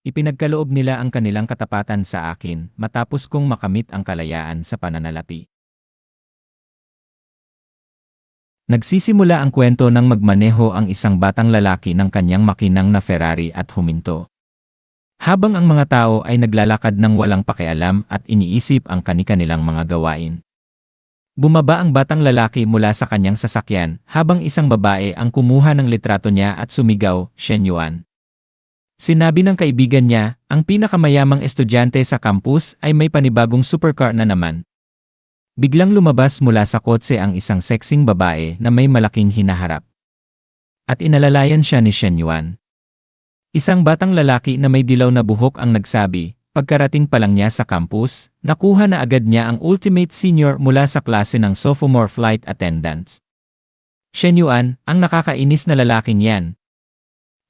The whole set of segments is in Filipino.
Ipinagkaloob nila ang kanilang katapatan sa akin matapos kong makamit ang kalayaan sa pananalapi. Nagsisimula ang kwento ng magmaneho ang isang batang lalaki ng kanyang makinang na Ferrari at huminto. Habang ang mga tao ay naglalakad ng walang pakialam at iniisip ang kani-kanilang mga gawain. Bumaba ang batang lalaki mula sa kanyang sasakyan habang isang babae ang kumuha ng litrato niya at sumigaw, "Shen Yuan." Sinabi ng kaibigan niya, ang pinakamayamang estudyante sa campus ay may panibagong supercar na naman. Biglang lumabas mula sa kotse ang isang sexing babae na may malaking hinaharap. At inalalayan siya ni Shen Yuan. Isang batang lalaki na may dilaw na buhok ang nagsabi, pagkarating pa lang niya sa campus, nakuha na agad niya ang ultimate senior mula sa klase ng sophomore flight attendants. Shen Yuan, ang nakakainis na lalaking yan.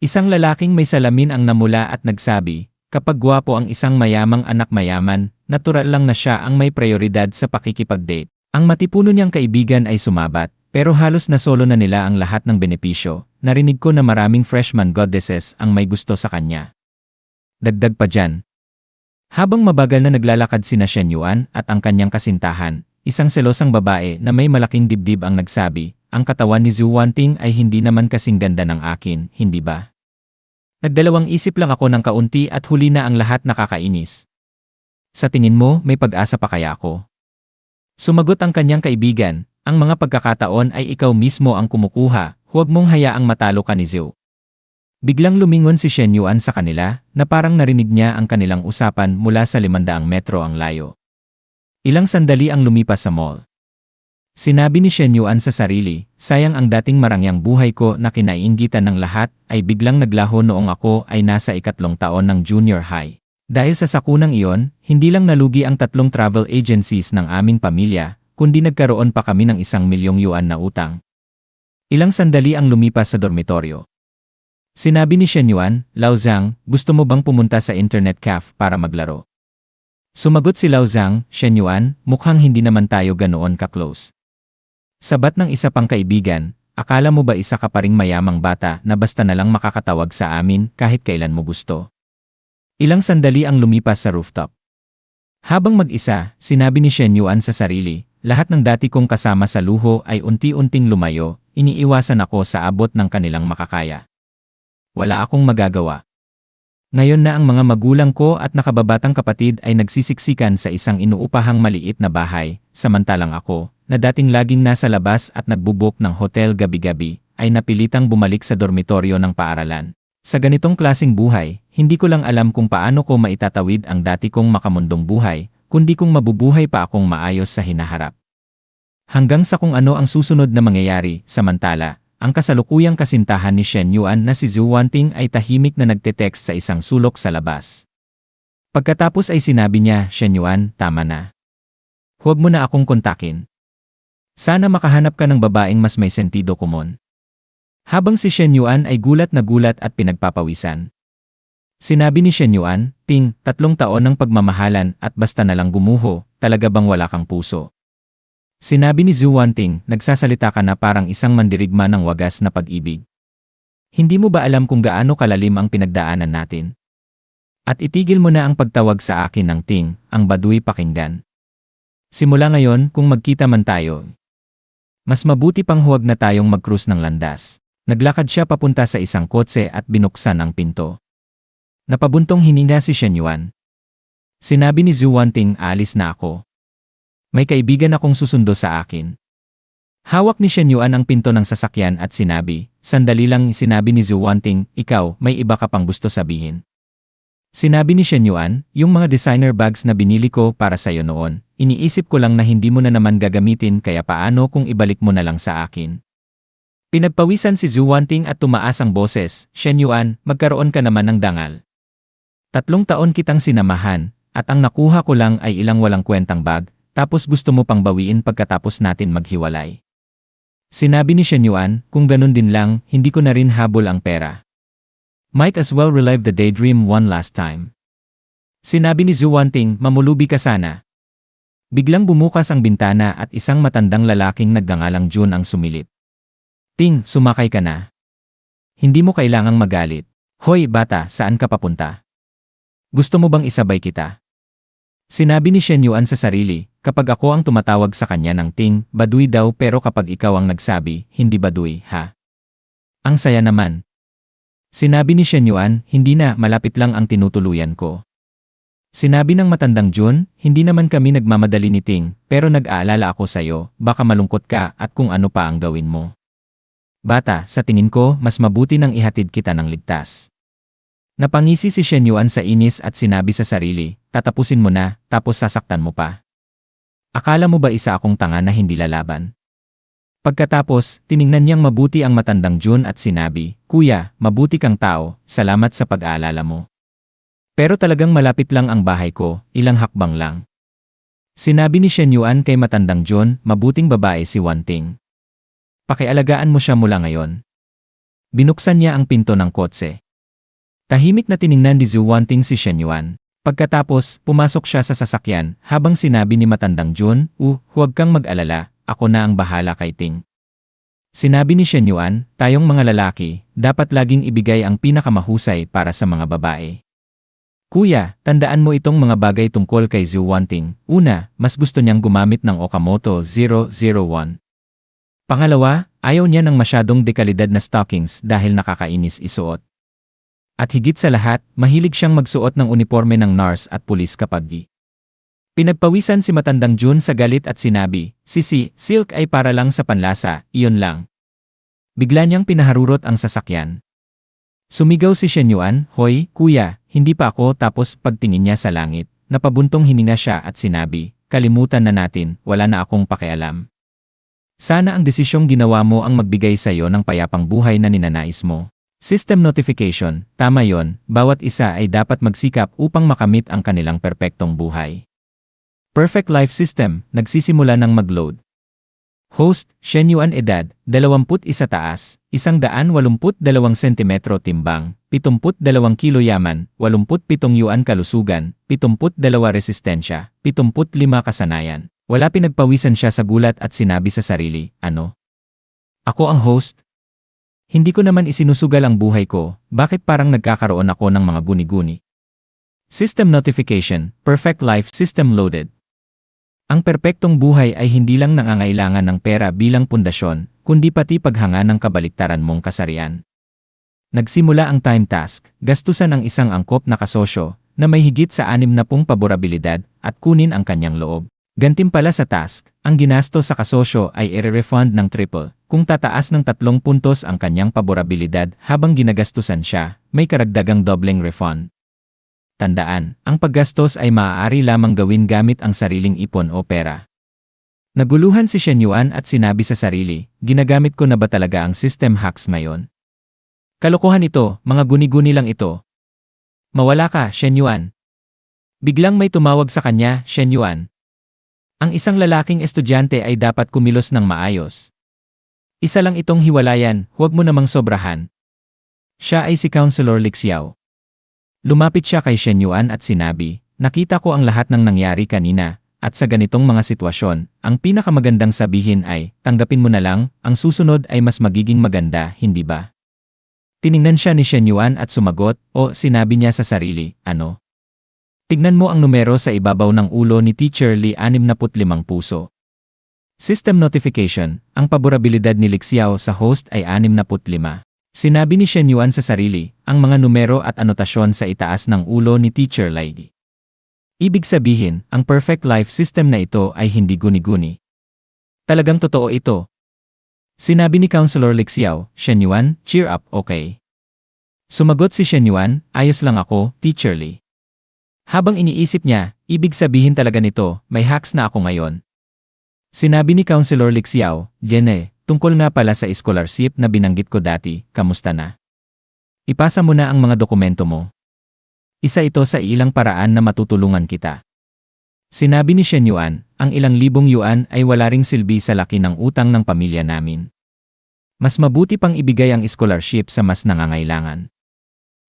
Isang lalaking may salamin ang namula at nagsabi, kapag gwapo ang isang mayamang anak mayaman, natural lang na siya ang may prioridad sa pakikipag-date. Ang matipuno niyang kaibigan ay sumabat, pero halos nasolo na nila ang lahat ng benepisyo. Narinig ko na maraming freshman goddesses ang may gusto sa kanya. Dagdag pa dyan. Habang mabagal na naglalakad sina Shen Yuan at ang kanyang kasintahan, isang selosang babae na may malaking dibdib ang nagsabi, ang katawan ni Zhu Wanting ay hindi naman kasing ganda ng akin, hindi ba? Nagdalawang isip lang ako ng kaunti at huli na ang lahat nakakainis. Sa tingin mo, may pag-asa pa kaya ako? Sumagot ang kanyang kaibigan, ang mga pagkakataon ay ikaw mismo ang kumukuha, huwag mong hayaang matalo ka ni Zhu. Biglang lumingon si Shen Yuan sa kanila na parang narinig niya ang kanilang usapan mula sa 500 metro ang layo. Ilang sandali ang lumipas sa mall. Sinabi ni Shen Yuan sa sarili, sayang ang dating marangyang buhay ko na kinaiinggitan ng lahat ay biglang naglaho noong ako ay nasa 3 taon ng junior high. Dahil sa sakunang iyon, hindi lang nalugi ang 3 travel agencies ng aming pamilya, kundi nagkaroon pa kami ng 1 milyong yuan na utang. Ilang sandali ang lumipas sa dormitoryo. Sinabi ni Shen Yuan, Lao Zhang, gusto mo bang pumunta sa internet cafe para maglaro? Sumagot si Lao Zhang, Shen Yuan, mukhang hindi naman tayo ganoon ka-close. Sabat ng isa pang kaibigan, akala mo ba isa ka pa ring mayamang bata na basta na lang makakatawag sa amin kahit kailan mo gusto? Ilang sandali ang lumipas sa rooftop. Habang mag-isa, sinabi ni Shen Yuan sa sarili, lahat ng dati kong kasama sa luho ay unti-unting lumayo, iniiwasan ako sa abot ng kanilang makakaya. Wala akong magagawa. Ngayon na ang mga magulang ko at nakababatang kapatid ay nagsisiksikan sa isang inuupahang maliit na bahay, samantalang ako, na dating laging nasa labas at nagbubuk ng hotel gabi-gabi, ay napilitang bumalik sa dormitoryo ng paaralan. Sa ganitong klasing buhay, hindi ko lang alam kung paano ko maitatawid ang dati kong makamundong buhay, kundi kung mabubuhay pa akong maayos sa hinaharap. Hanggang sa kung ano ang susunod na mangyayari, samantala, ang kasalukuyang kasintahan ni Shen Yuan na si Zhu Wanting ay tahimik na nagte-text sa isang sulok sa labas. Pagkatapos ay sinabi niya, Shen Yuan, tama na. Huwag mo na akong kontakin. Sana makahanap ka ng babaeng mas may sentido komon. Habang si Shen Yuan ay gulat na gulat at pinagpapawisan. Sinabi ni Shen Yuan, Ting, 3 taon ng pagmamahalan at basta na lang gumuho, talaga bang wala kang puso? Sinabi ni Zhu Wanting, nagsasalita ka na parang isang mandirigma ng wagas na pag-ibig. Hindi mo ba alam kung gaano kalalim ang pinagdaanan natin? At itigil mo na ang pagtawag sa akin ng Ting, ang baduy pakinggan. Simula ngayon, kung magkita man tayo, mas mabuti pang huwag na tayong mag-cruise ng landas. Naglakad siya papunta sa isang kotse at binuksan ang pinto. Napabuntong hininga si Shen Yuan. Sinabi ni Zhu Wanting, aalis na ako. May kaibigan akong susundo sa akin. Hawak ni Shen Yuan ang pinto ng sasakyan at sinabi, sandali lang sinabi ni Zhu Wanting, ikaw, may iba ka pang gusto sabihin. Sinabi ni Shen Yuan, yung mga designer bags na binili ko para sa'yo noon, iniisip ko lang na hindi mo na naman gagamitin kaya paano kung ibalik mo na lang sa akin. Pinagpawisan si Zhu Wanting at tumaas ang boses, Shen Yuan, magkaroon ka naman ng dangal. 3 taon kitang sinamahan, at ang nakuha ko lang ay ilang walang kwentang bag, tapos gusto mo pang bawiin pagkatapos natin maghiwalay. Sinabi ni Shen Yuan, kung ganun din lang, hindi ko na rin habol ang pera. Might as well relive the daydream one last time. Sinabi ni Zhu Wanting, mamulubi ka sana. Biglang bumukas ang bintana at isang matandang lalaking nagngangalang Jun ang sumilip. Ting, sumakay ka na. Hindi mo kailangang magalit. Hoy bata, saan ka papunta? Gusto mo bang isabay kita? Sinabi ni Shen Yuan sa sarili, kapag ako ang tumatawag sa kanya ng Ting, baduy daw pero kapag ikaw ang nagsabi, hindi baduy, ha? Ang saya naman. Sinabi ni Shen Yuan, hindi na, malapit lang ang tinutuluyan ko. Sinabi ng matandang Jun, hindi naman kami nagmamadali ni Ting, pero nag-aalala ako sa'yo, baka malungkot ka at kung ano pa ang gawin mo. Bata, sa tingin ko, mas mabuti nang ihatid kita ng ligtas. Napangisi si Shen Yuan sa inis at sinabi sa sarili, tatapusin mo na, tapos sasaktan mo pa. Akala mo ba isa akong tanga na hindi lalaban? Pagkatapos, tiningnan niyang mabuti ang matandang Jun at sinabi, Kuya, mabuti kang tao, salamat sa pag-aalala mo. Pero talagang malapit lang ang bahay ko, ilang hakbang lang. Sinabi ni Shen Yuan kay matandang Jun, mabuting babae si Wan Ting. Pakialagaan mo siya mula ngayon. Binuksan niya ang pinto ng kotse. Tahimik na tiningnan ni Zhu Wanting si Shen Yuan. Pagkatapos, pumasok siya sa sasakyan habang sinabi ni matandang Jun, huwag kang mag-alala, ako na ang bahala kay Ting. Sinabi ni Shen Yuan, tayong mga lalaki, dapat laging ibigay ang pinakamahusay para sa mga babae. Kuya, tandaan mo itong mga bagay tungkol kay Zhu Wanting. Una, mas gusto niyang gumamit ng Okamoto 001. Pangalawa, ayaw niya ng masyadong dekalidad na stockings dahil nakakainis isuot. At higit sa lahat, mahilig siyang magsuot ng uniforme ng nurse at pulis kapag di. Pinagpawisan si matandang Jun sa galit at sinabi, Sisi, silk ay para lang sa panlasa, iyon lang. Bigla niyang pinaharurot ang sasakyan. Sumigaw si Shen Yuan, Hoy, kuya, hindi pa ako, tapos pagtingin niya sa langit, napabuntong hininga siya at sinabi, kalimutan na natin, wala na akong pakialam. Sana ang desisyong ginawa mo ang magbigay sa iyo ng payapang buhay na ninanais mo. System notification, tama yon, bawat isa ay dapat magsikap upang makamit ang kanilang perpektong buhay. Perfect Life System, nagsisimula ng mag-load. Host, Shen Yuan edad, 21 taas, 182 cm timbang, 72 kilo yaman, 87 yuan kalusugan, 72 resistensya, 75 kasanayan. Wala pinagpawisan siya sa gulat at sinabi sa sarili, ano? Ako ang host? Hindi ko naman isinusugal ang buhay ko, bakit parang nagkakaroon ako ng mga guni-guni? System notification, Perfect Life System loaded. Ang perpektong buhay ay hindi lang nangangailangan ng pera bilang pundasyon, kundi pati paghanga ng kabaliktaran mong kasarian. Nagsimula ang time task, gastusan ang isang angkop na kasosyo na may higit sa 60 paborabilidad at kunin ang kanyang loob. Gantimpala sa task, ang ginasto sa kasosyo ay i-refund ng triple. Kung tataas ng 3 puntos ang kanyang paborabilidad habang ginagastusan siya, may karagdagang dobleng refund. Tandaan, ang paggastos ay maaari lamang gawin gamit ang sariling ipon o pera. Naguluhan si Shen Yuan at sinabi sa sarili, ginagamit ko na ba talaga ang system hacks ngayon? Kalokohan ito, mga guni-guni lang ito. Mawala ka, Shen Yuan. Biglang may tumawag sa kanya, Shen Yuan. Ang isang lalaking estudyante ay dapat kumilos ng maayos. Isa lang itong hiwalayan, huwag mo namang sobrahan. Siya ay si Counselor Lixiao. Lumapit siya kay Shen Yuan at sinabi, nakita ko ang lahat ng nangyari kanina, at sa ganitong mga sitwasyon, ang pinakamagandang sabihin ay, tanggapin mo na lang, ang susunod ay mas magiging maganda, hindi ba? Tiningnan siya ni Shen Yuan at sumagot, o sinabi niya sa sarili, ano? Tignan mo ang numero sa ibabaw ng ulo ni Teacher Lee 65 puso. System notification, ang paborabilidad ni Lixiao sa host ay 65. Sinabi ni Shen Yuan sa sarili, ang mga numero at anotasyon sa itaas ng ulo ni Teacher Lee. Ibig sabihin, ang perfect life system na ito ay hindi guni-guni. Talagang totoo ito. Sinabi ni Counselor Lixiao, Shen Yuan, cheer up, okay? Sumagot si Shen Yuan, ayos lang ako, Teacher Lee. Habang iniisip niya, ibig sabihin talaga nito, may hacks na ako ngayon. Sinabi ni Counselor Lixiao, Jene, tungkol nga pala sa scholarship na binanggit ko dati, kamusta na? Ipasa mo na ang mga dokumento mo. Isa ito sa ilang paraan na matutulungan kita. Sinabi ni Shen Yuan, ang ilang libong yuan ay wala ring silbi sa laki ng utang ng pamilya namin. Mas mabuti pang ibigay ang scholarship sa mas nangangailangan.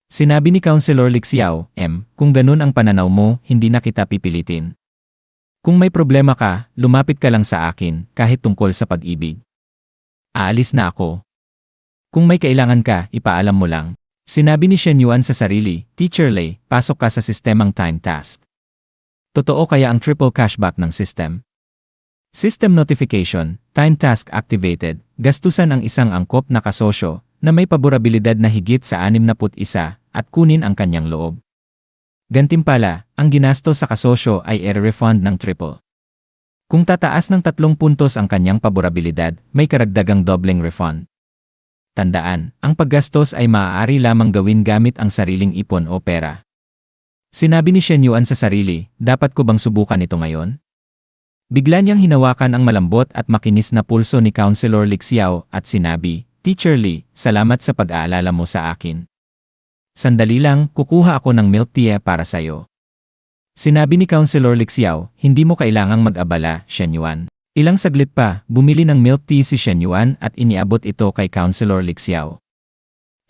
Sinabi ni Counselor Lixiao, kung ganun ang pananaw mo, hindi na kita pipilitin. Kung may problema ka, lumapit ka lang sa akin, kahit tungkol sa pag-ibig. Aalis na ako. Kung may kailangan ka, ipaalam mo lang. Sinabi ni Shen Yuan sa sarili, Teacher Lei, pasok ka sa sistemang time task. Totoo kaya ang triple cashback ng system? System notification, time task activated, gastusan ang isang angkop na kasosyo na may paborabilidad na higit sa 61 at kunin ang kanyang loob. Gantimpala, ang ginastos sa kasosyo ay refund ng triple. Kung tataas ng 3 puntos ang kanyang paborabilidad, may karagdagang dobleng refund. Tandaan, ang paggastos ay maaari lamang gawin gamit ang sariling ipon o pera. Sinabi ni Shen Yuan sa sarili, dapat ko bang subukan ito ngayon? Bigla niyang hinawakan ang malambot at makinis na pulso ni Counselor Li Xiao at sinabi, Teacher Li, salamat sa pag-aalala mo sa akin. Sandali lang, kukuha ako ng milk tea para sa'yo. Sinabi ni Counselor Li Xiao, hindi mo kailangang mag-abala, Shen Yuan. Ilang saglit pa, bumili ng milk tea si Shen Yuan at iniabot ito kay Counselor Li Xiao.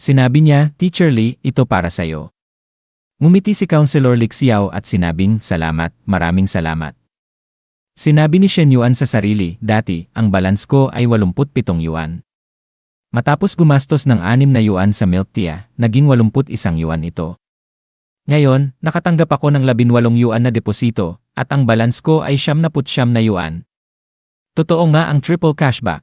Sinabi niya, Teacher Li, ito para sa'yo. Ngumiti si Counselor Li Xiao at sinabing, salamat, maraming salamat. Sinabi ni Shen Yuan sa sarili, dati, ang balance ko ay 87 yuan. Matapos gumastos ng 6 na yuan sa milk tea, naging 81 yuan ito. Ngayon, nakatanggap ako ng 18 yuan na deposito, at ang balance ko ay 79 na yuan. Totoo nga ang triple cashback.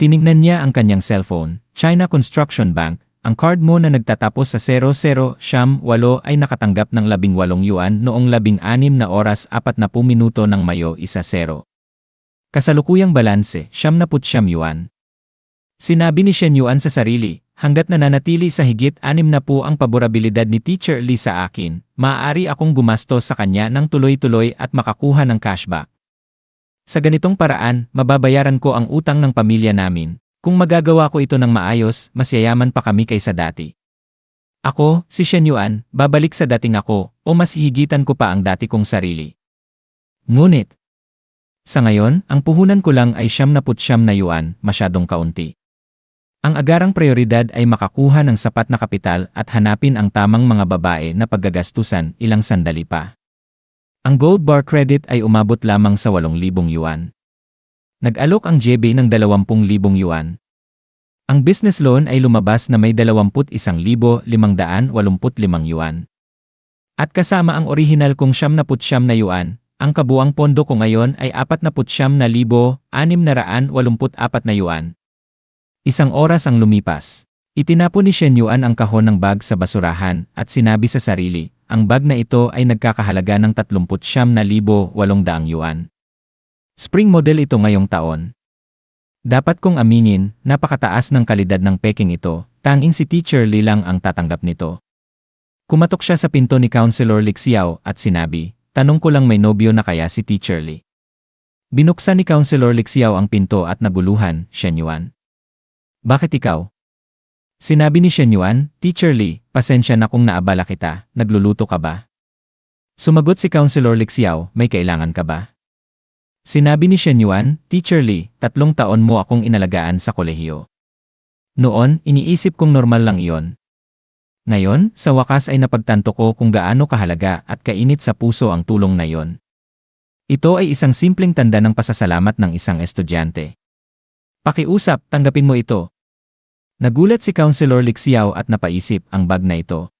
Tinignan niya ang kanyang cellphone, China Construction Bank, ang card mo na nagtatapos sa 00 Siyam 8 ay nakatanggap ng 18 yuan noong 16 na oras 40 minuto ng Mayo 10. Kasalukuyang balanse, 79 yuan. Sinabi ni Shen Yuan sa sarili, hanggat nananatili sa higit 60 ang paborabilidad ni Teacher Li sa akin, maaari akong gumastos sa kanya ng tuloy-tuloy at makakuha ng cashback. Sa ganitong paraan, mababayaran ko ang utang ng pamilya namin. Kung magagawa ko ito ng maayos, mas yayaman pa kami kaysa dati. Ako, si Shen Yuan, babalik sa dating ako, o mas hihigitan ko pa ang dati kong sarili. Ngunit, sa ngayon, ang puhunan ko lang ay 79 na yuan, masyadong kaunti. Ang agarang prioridad ay makakuha ng sapat na kapital at hanapin ang tamang mga babae na paggagastusan ilang sandali pa. Ang gold bar credit ay umabot lamang sa 8,000 yuan. Nag-alok ang JB ng 20,000 yuan. Ang business loan ay lumabas na may 21,585 yuan. At kasama ang orihinal kong 79 na yuan, ang kabuang pondo ko ngayon ay 49,684 na yuan. Isang oras ang lumipas. Itinapon ni Shen Yuan ang kahon ng bag sa basurahan at sinabi sa sarili, ang bag na ito ay nagkakahalaga ng 39,800 yuan. Spring model ito ngayong taon. Dapat kong aminin, napakataas ng kalidad ng peking ito, tanging si Teacher Li lang ang tatanggap nito. Kumatok siya sa pinto ni Counselor Li Xiao at sinabi, tanong ko lang may nobyo na kaya si Teacher Li. Binuksan ni Counselor Li Xiao ang pinto at naguluhan, Shen Yuan. Bakit ikaw? Sinabi ni Shen Yuan, Teacher Li, pasensya na kung naabala kita, nagluluto ka ba? Sumagot si Counselor Li Xiao, may kailangan ka ba? Sinabi ni Shen Yuan, Teacher Li, 3 taon mo akong inalagaan sa kolehiyo. Noon, iniisip kong normal lang iyon. Ngayon, sa wakas ay napagtanto ko kung gaano kahalaga at kainit sa puso ang tulong na iyon. Ito ay isang simpleng tanda ng pasasalamat ng isang estudyante. Pakiusap, tanggapin mo ito. Nagulat si Counselor Li Xiao at napaisip ang bag na ito.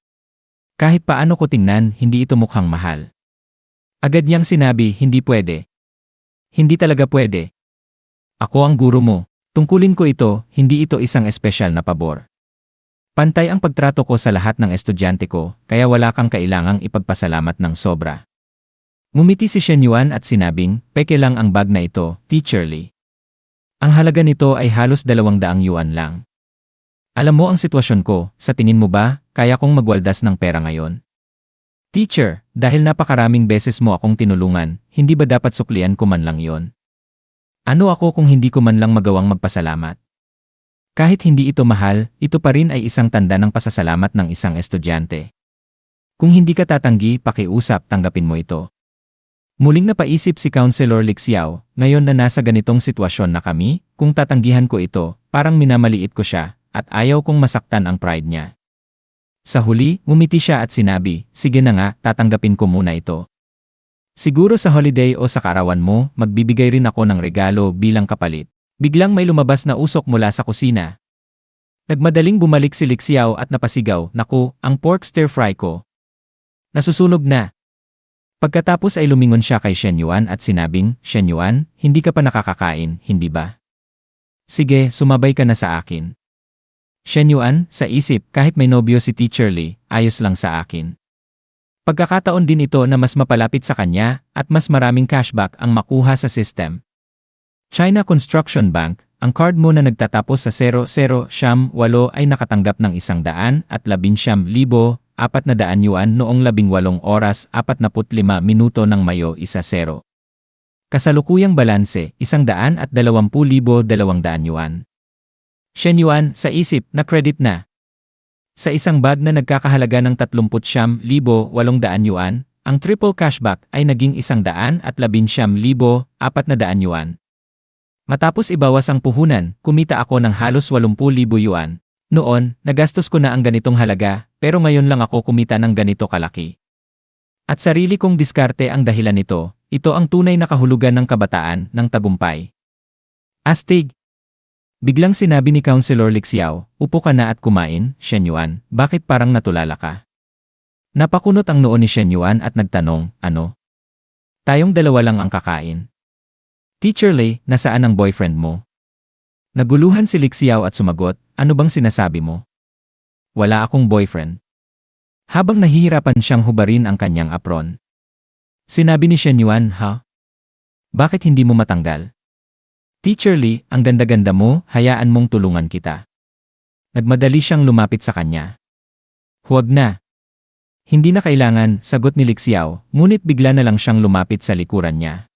Kahit paano ko tingnan, hindi ito mukhang mahal. Agad niyang sinabi, hindi pwede. Hindi talaga pwede. Ako ang guro mo. Tungkulin ko ito, hindi ito isang espesyal na pabor. Pantay ang pagtrato ko sa lahat ng estudyante ko, kaya wala kang kailangang ipagpasalamat ng sobra. Ngumiti si Shen Yuan at sinabing, peke lang ang bag na ito, Teacher Li. Ang halaga nito ay halos 200 yuan lang. Alam mo ang sitwasyon ko, sa tingin mo ba, kaya kong magwaldas ng pera ngayon? Teacher, dahil napakaraming beses mo akong tinulungan, hindi ba dapat suklian ko man lang yon? Ano ako kung hindi ko man lang magawang magpasalamat? Kahit hindi ito mahal, ito pa rin ay isang tanda ng pasasalamat ng isang estudyante. Kung hindi ka tatanggi, pakiusap, tanggapin mo ito. Muling napaisip si Counselor Li Xiao, ngayon na nasa ganitong sitwasyon na kami, kung tatanggihan ko ito, parang minamaliit ko siya, at ayaw kong masaktan ang pride niya. Sa huli, ngumiti siya at sinabi, sige na nga, tatanggapin ko muna ito. Siguro sa holiday o sa kaarawan mo, magbibigay rin ako ng regalo bilang kapalit. Biglang may lumabas na usok mula sa kusina. Nagmadaling bumalik si Lixiao at napasigaw, "Naku, ang pork stir-fry ko. Nasusunog na." Pagkatapos ay lumingon siya kay Shen Yuan at sinabing, "Shen Yuan, hindi ka pa nakakakain, hindi ba? Sige, sumabay ka na sa akin." Shen Yuan, sa isip, kahit may nobyo si Teacher Li, ayos lang sa akin. Pagkakataon din ito na mas mapalapit sa kanya at mas maraming cashback ang makuha sa system. China Construction Bank, ang card mo na nagtatapos sa 00-8 ay nakatanggap ng 119,400 yuan noong 18 oras 45 minuto ng Mayo 10. Kasalukuyang balanse, 120,200 yuan. Shen Yuan, sa isip, na credit na. Sa isang bag na nagkakahalaga ng 39,800 yuan, ang triple cashback ay naging 119,400 yuan. Matapos ibawas ang puhunan, kumita ako ng halos 80,000 yuan. Noon, nagastos ko na ang ganitong halaga, pero ngayon lang ako kumita ng ganito kalaki. At sarili kong diskarte ang dahilan nito, ito ang tunay na kahulugan ng kabataan, ng tagumpay. Astig! Biglang sinabi ni Counselor Lixiao, "Upo ka na at kumain, Shen Yuan, bakit parang natulala ka?" Napakunot ang noo ni Shen Yuan at nagtanong, "Ano? Tayong dalawa lang ang kakain." "Teacher Lei, nasaan ang boyfriend mo?" Naguluhan si Lixiao at sumagot, "Ano bang sinasabi mo? Wala akong boyfriend." Habang nahihirapan siyang hubarin ang kanyang apron. Sinabi ni Shen Yuan, "Ha? Bakit hindi mo matanggal?" "Teacher Li, ang ganda-ganda mo, hayaan mong tulungan kita." Nagmadali siyang lumapit sa kanya. "Huwag na." "Hindi na kailangan," sagot ni Lixiao, ngunit bigla na lang siyang lumapit sa likuran niya.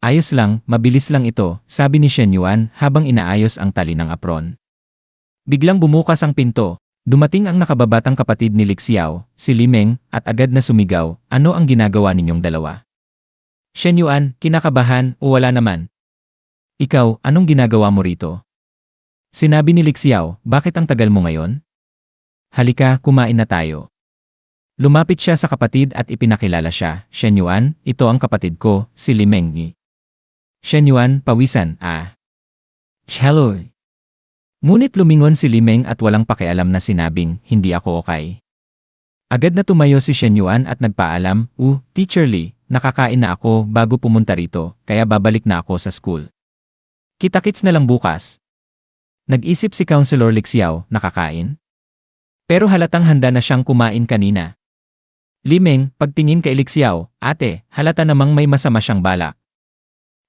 "Ayos lang, mabilis lang ito," sabi ni Shen Yuan habang inaayos ang tali ng apron. Biglang bumukas ang pinto. Dumating ang nakababatang kapatid ni Lixiao, si Limeng, at agad na sumigaw, "Ano ang ginagawa ninyong dalawa?" "Shen Yuan, kinakabahan, o wala naman." "Ikaw, anong ginagawa mo rito?" Sinabi ni Lixiao, "Bakit ang tagal mo ngayon? Halika, kumain na tayo." Lumapit siya sa kapatid at ipinakilala siya, "Shen Yuan, ito ang kapatid ko, si Limeng." Shen Yuan, pawisan, "Hello." Ngunit lumingon si Limeng at walang pakialam na sinabing, "Hindi ako okay." Agad na tumayo si Shen Yuan at nagpaalam, Teacher Li, nakakain na ako bago pumunta rito, kaya babalik na ako sa school. Kita-kits na lang bukas." Nag-isip si Counselor Lixiao, nakakain? Pero halatang handa na siyang kumain kanina. Limeng, pagtingin kay Lixiao, "Ate, halata namang may masama siyang balak."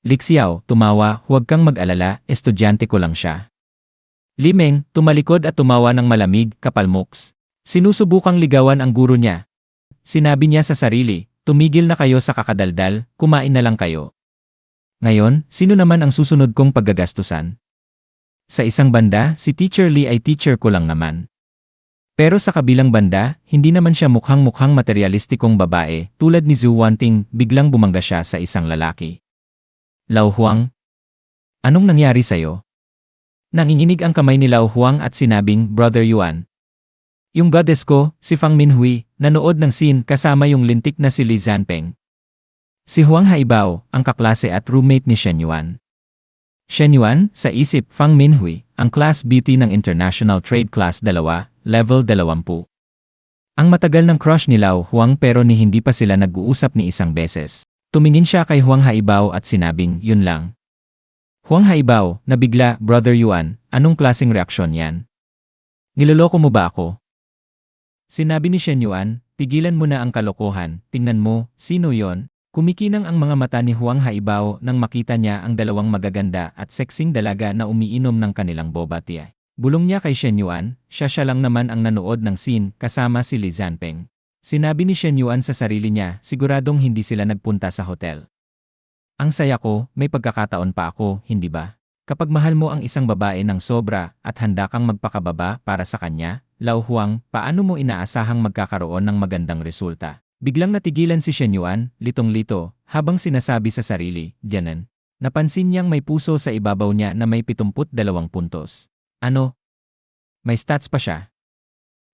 Lixiao, tumawa, "Huwag kang mag-alala, estudyante ko lang siya." Limeng, tumalikod at tumawa ng malamig, kapalmoks. Sinusubukang ligawan ang guro niya. Sinabi niya sa sarili, "Tumigil na kayo sa kakadaldal, kumain na lang kayo." Ngayon, sino naman ang susunod kong paggagastusan? Sa isang banda, si Teacher Li ay teacher ko lang naman. Pero sa kabilang banda, hindi naman siya mukhang-mukhang materialistikong babae, tulad ni Zhu Wanting, biglang bumangga siya sa isang lalaki. "Lao Huang? Anong nangyari sa'yo?" Nanginginig ang kamay ni Lao Huang at sinabing, "Brother Yuan. Yung goddess ko, si Fang Minhui, nanood ng scene kasama yung lintik na si Li Zanpeng." Si Huang Haibao, ang kaklase at roommate ni Shen Yuan. Shen Yuan, sa isip, Fang Minhui, ang class beauty ng International Trade Class 2, level 20. Ang matagal ng crush ni Lao Huang pero ni hindi pa sila nag-uusap ni isang beses. Tumingin siya kay Huang Haibao at sinabing, "Yun lang." Huang Haibao, nabigla, "Brother Yuan, anong klaseng reaksyon yan? Niloloko mo ba ako?" Sinabi ni Shen Yuan, "Tigilan mo na ang kalokohan, tingnan mo, sino yon?" Kumikinang ang mga mata ni Huang Haibao nang makita niya ang dalawang magaganda at seksing dalaga na umiinom ng kanilang boba tea. Bulong niya kay Shen Yuan, siya lang naman ang nanood ng scene kasama si Li Zanpeng. Sinabi ni Shen Yuan sa sarili niya, siguradong hindi sila nagpunta sa hotel. "Ang saya ko, may pagkakataon pa ako, hindi ba? Kapag mahal mo ang isang babae ng sobra at handa kang magpakababa para sa kanya, Lao Huang, paano mo inaasahang magkakaroon ng magandang resulta?" Biglang natigilan si Shen Yuan, litong-lito, habang sinasabi sa sarili, "Diyanan." Napansin niyang may puso sa ibabaw niya na may 72 puntos. Ano? May stats pa siya.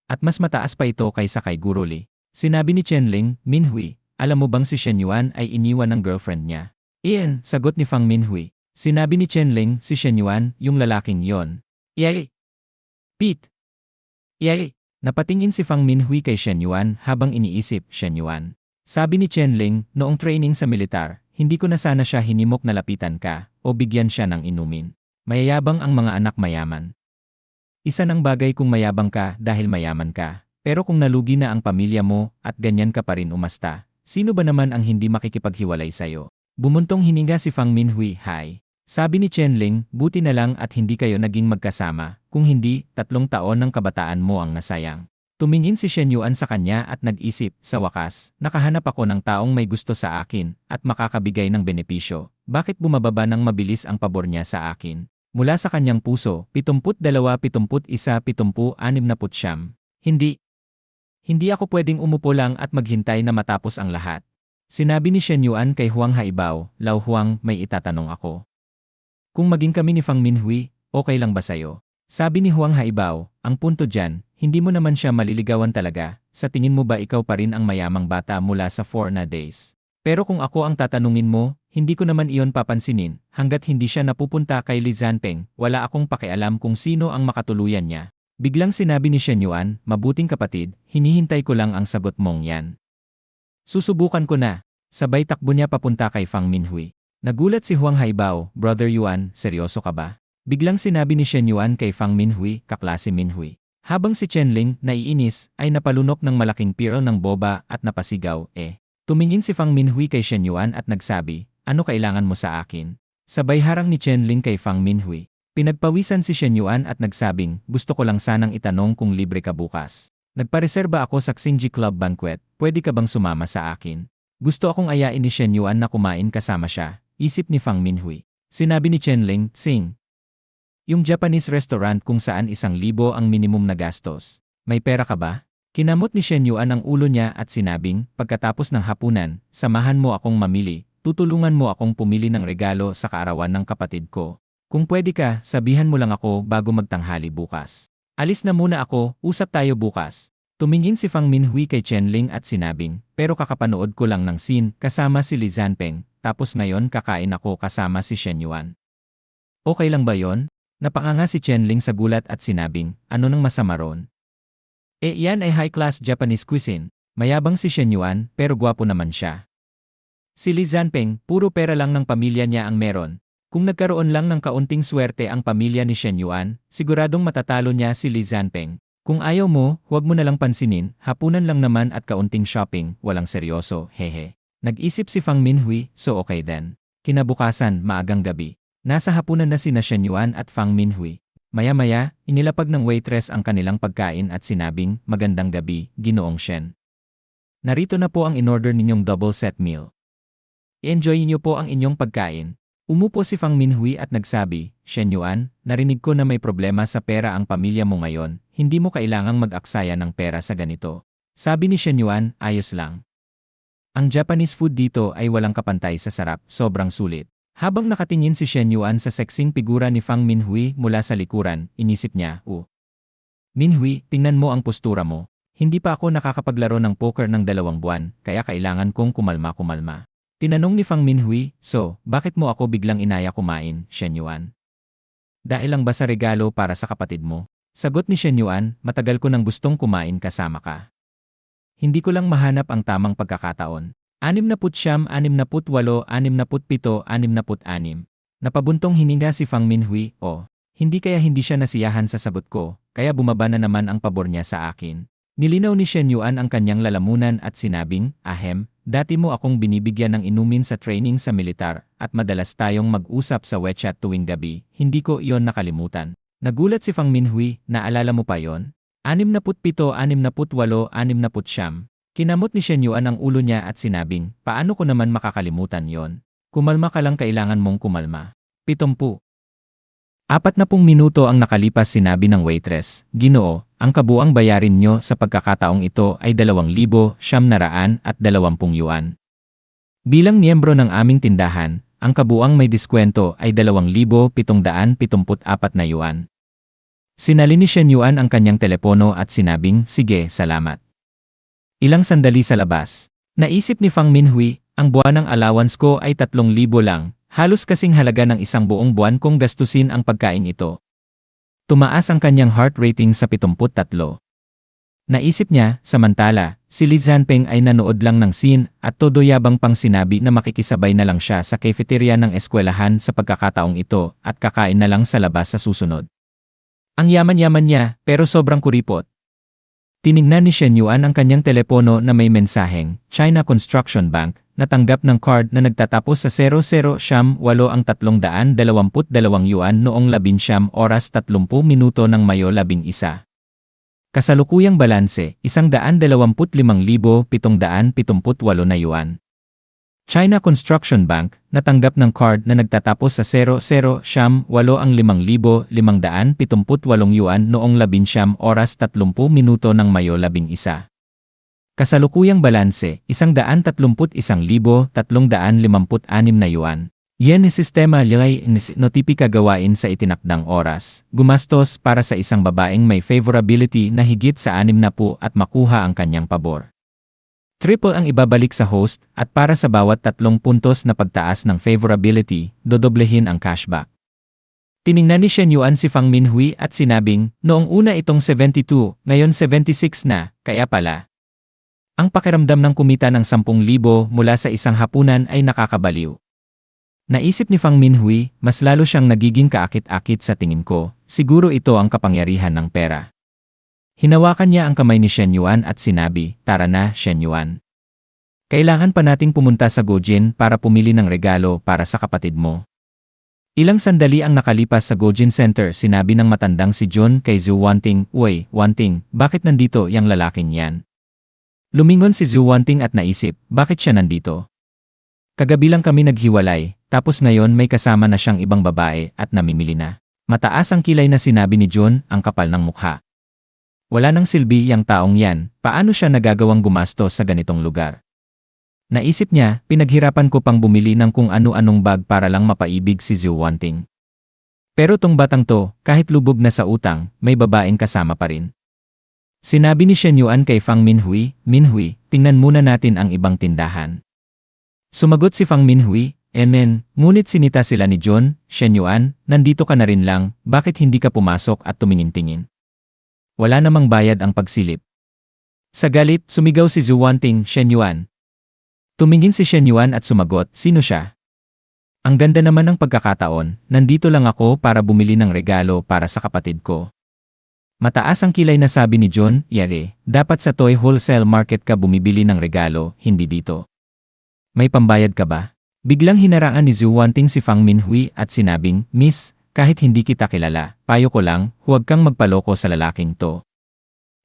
At mas mataas pa ito kaysa kay Guro Li. Sinabi ni Chenling, "Minhui, alam mo bang si Shen Yuan ay iniwan ng girlfriend niya?" "Iyan," sagot ni Fang Minhui. Sinabi ni Chenling, "Si Shen Yuan, yung lalaking yon." "Iyay." Pete! Yay! Napatingin si Fang Minhui kay Shen Yuan habang iniisip, Shen Yuan. Sabi ni Chen Ling, noong training sa militar, hindi ko na sana siya hinimok na lapitan ka o bigyan siya ng inumin. Mayayabang ang mga anak mayaman. Isa ng bagay kung mayabang ka dahil mayaman ka. Pero kung nalugi na ang pamilya mo at ganyan ka pa rin umasta, sino ba naman ang hindi makikipaghiwalay sa'yo? Bumuntong hininga si Fang Minhui, Hai. Sabi ni Chen Ling, buti na lang at hindi kayo naging magkasama, kung hindi, 3 taon ng kabataan mo ang nasayang. Tumingin si Shen Yuan sa kanya at nag-isip, sa wakas, nakahanap ako ng taong may gusto sa akin at makakabigay ng benepisyo. Bakit bumababa ng mabilis ang pabor niya sa akin? Mula sa kanyang puso, 72-71-70-69. Hindi ako pwedeng umupo lang at maghintay na matapos ang lahat. Sinabi ni Shen Yuan kay Huang Haibao, Lao Huang, may itatanong ako. Kung maging kami ni Fang Minhui, okay lang ba sa'yo? Sabi ni Huang Haibao, ang punto dyan, hindi mo naman siya maliligawan talaga. Sa tingin mo ba ikaw pa rin ang mayamang bata mula sa 4 na days? Pero kung ako ang tatanungin mo, hindi ko naman iyon papansinin. Hanggat hindi siya napupunta kay Li Zanpeng, wala akong pakialam kung sino ang makatuluyan niya. Biglang sinabi ni Shen Yuan, mabuting kapatid, hinihintay ko lang ang sagot mong yan. Susubukan ko na. Sabay takbo niya papunta kay Fang Minhui. Nagulat si Huang Haibao, Brother Yuan, seryoso ka ba? Biglang sinabi ni Shen Yuan kay Fang Minhui, kaklase Minhui. Habang si Chen Ling, naiinis, ay napalunok ng malaking piro ng boba at napasigaw, Tumingin si Fang Minhui kay Shen Yuan at nagsabi, ano kailangan mo sa akin? Sabay harang ni Chen Ling kay Fang Minhui. Pinagpawisan si Shen Yuan at nagsabing, gusto ko lang sanang itanong kung libre ka bukas. Nagpareserba ako sa Xinji Club Banquet, pwede ka bang sumama sa akin? Gusto akong ayain ni Shen Yuan na kumain kasama siya, isip ni Fang Minhui. Sinabi ni Chen Ling, Sing. Yung Japanese restaurant kung saan 1,000 ang minimum na gastos. May pera ka ba? Kinamot ni Shen Yuan ang ulo niya at sinabing, pagkatapos ng hapunan, samahan mo akong mamili, tutulungan mo akong pumili ng regalo sa kaarawan ng kapatid ko. Kung pwede ka, sabihan mo lang ako bago magtanghali bukas. Alis na muna ako, usap tayo bukas. Tumingin si Fang Minhui kay Chen Ling at sinabing, pero kakapanood ko lang ng scene kasama si Li Zanpeng, tapos ngayon kakain ako kasama si Shen Yuan. Okay lang ba yon? Napanganga si Chen Ling sa gulat at sinabing, ano nang masama ron? Yan ay high-class Japanese cuisine. Mayabang si Shen Yuan pero gwapo naman siya. Si Li Zanpeng, puro pera lang ng pamilya niya ang meron. Kung nagkaroon lang ng kaunting swerte ang pamilya ni Shen Yuan, siguradong matatalo niya si Li Zanpeng. Kung ayaw mo, huwag mo na lang pansinin, hapunan lang naman at kaunting shopping, walang seryoso, hehe. Nag-isip si Fang Minhui, so okay then. Kinabukasan, maagang gabi. Nasa hapunan na sina Shen Yuan at Fang Minhui. Maya-maya, inilapag ng waitress ang kanilang pagkain at sinabing, magandang gabi, Ginoong Shen. Narito na po ang in-order ninyong double set meal. I-enjoy niyo po ang inyong pagkain. Umupo si Fang Minhui at nagsabi, Shen Yuan, narinig ko na may problema sa pera ang pamilya mo ngayon, hindi mo kailangang mag-aksaya ng pera sa ganito. Sabi ni Shen Yuan, ayos lang. Ang Japanese food dito ay walang kapantay sa sarap, sobrang sulit. Habang nakatingin si Shen Yuan sa seksing figura ni Fang Minhui mula sa likuran, inisip niya, Minhui, tingnan mo ang postura mo. Hindi pa ako nakakapaglaro ng poker ng 2 buwan, kaya kailangan kong kumalma. Tinanong ni Fang Minhui, so, bakit mo ako biglang inaya kumain, Shen Yuan? Dahil lang ba sa regalo para sa kapatid mo? Sagot ni Shen Yuan, matagal ko nang gustong kumain kasama ka. Hindi ko lang mahanap ang tamang pagkakataon. 69, 68, 67, 66. Napabuntong hininga si Fang Minhui, hindi kaya hindi siya nasiyahan sa sagot ko, kaya bumaba na naman ang pabor niya sa akin. Nilinaw ni Shen Yuan ang kanyang lalamunan at sinabing, dati mo akong binibigyan ng inumin sa training sa militar at madalas tayong mag-usap sa WeChat tuwing gabi, hindi ko iyon nakalimutan. Nagulat si Fang Minhui, naalala mo pa yon? 67, 68, 69. Kinamot ni Shen Yuan ang ulo niya at sinabing, paano ko naman makakalimutan yon? Kumalma ka lang, kailangan mong kumalma. 70. 40 minuto ang nakalipas, sinabi ng waitress, Ginoo, ang kabuang bayarin nyo sa pagkakataong ito ay 2,920 yuan. Bilang miyembro ng aming tindahan, ang kabuang may diskwento ay 2,774 na yuan. Sinali ni Shen Yuan ang kanyang telepono at sinabing, sige, salamat. Ilang sandali sa labas. Naisip ni Fang Minhui, ang buwanang allowance ko ay 3,000 lang, halos kasing halaga ng isang buong buwan kung gastusin ang pagkain ito. Tumaas ang kanyang heart rating sa 73. Naisip niya, samantala, si Li Zanpeng ay nanood lang ng scene at todo yabang pang sinabi na makikisabay na lang siya sa cafeteria ng eskwelahan sa pagkakataong ito at kakain na lang sa labas sa susunod. Ang yaman-yaman niya pero sobrang kuripot. Tinignan ni Shen Yuan ang kanyang telepono na may mensaheng China Construction Bank, natanggap ng card na nagtatapos sa 00 siyam 8 ang 322 yuan noong 11 oras 30 minuto ng Mayo 11. Kasalukuyang balanse, 125,778 na yuan. China Construction Bank, natanggap ng card na nagtatapos sa 00 siyam 8 ang 5,578 yuan noong 11 oras 30 minuto ng Mayo 11. Kasalukuyang balanse, 131,356 na yuan. Yan sistema lilay notipika gawain sa itinakdang oras. Gumastos para sa isang babaeng may favorability na higit sa 60 at makuha ang kanyang pabor. Triple ang ibabalik sa host at para sa bawat 3 puntos na pagtaas ng favorability, dodoblehin ang cashback. Tiningnan ni Shen Yuan si Fang Minhui at sinabing, noong una itong 72, ngayon 76 na, kaya pala. Ang pakiramdam ng kumita ng 10,000 mula sa isang hapunan ay nakakabaliw. Naisip ni Fang Minhui, mas lalo siyang nagiging kaakit-akit sa tingin ko, siguro ito ang kapangyarihan ng pera. Hinawakan niya ang kamay ni Shen Yuan at sinabi, tara na, Shen Yuan. Kailangan pa nating pumunta sa Gojin para pumili ng regalo para sa kapatid mo. Ilang sandali ang nakalipas sa Gojin Center, sinabi ng matandang si John kay Zhu Wanting, "Uy, Wanting, bakit nandito yang lalaking yan?" Lumingon si Zhu Wanting at naisip, bakit siya nandito? Kagabi lang kami naghiwalay, tapos ngayon may kasama na siyang ibang babae at namimili na. Mataas ang kilay na sinabi ni John, ang kapal ng mukha. Wala nang silbi yang taong yan, paano siya nagagawang gumastos sa ganitong lugar? Naisip niya, pinaghirapan ko pang bumili ng kung ano-anong bag para lang mapaibig si Zhu Wanting. Pero tong batang to, kahit lubog na sa utang, may babaeng kasama pa rin. Sinabi ni Shen Yuan kay Fang Minhui, "Minhui, tingnan muna natin ang ibang tindahan." Sumagot si Fang Minhui, ngunit sinita sila ni John, Shen Yuan, nandito ka na rin lang, bakit hindi ka pumasok at tumingin-tingin? Wala namang bayad ang pagsilip. Sa galit, sumigaw si Zhu Wanting, Shen Yuan. Tumingin si Shen Yuan at sumagot, sino siya? Ang ganda naman ng pagkakataon, nandito lang ako para bumili ng regalo para sa kapatid ko. Mataas ang kilay na sabi ni John, yare, dapat sa toy wholesale market ka bumibili ng regalo, hindi dito. May pambayad ka ba? Biglang hinaraan ni Zhu Wanting si Fang Minhui at sinabing, Miss, kahit hindi kita kilala, payo ko lang, huwag kang magpaloko sa lalaking to.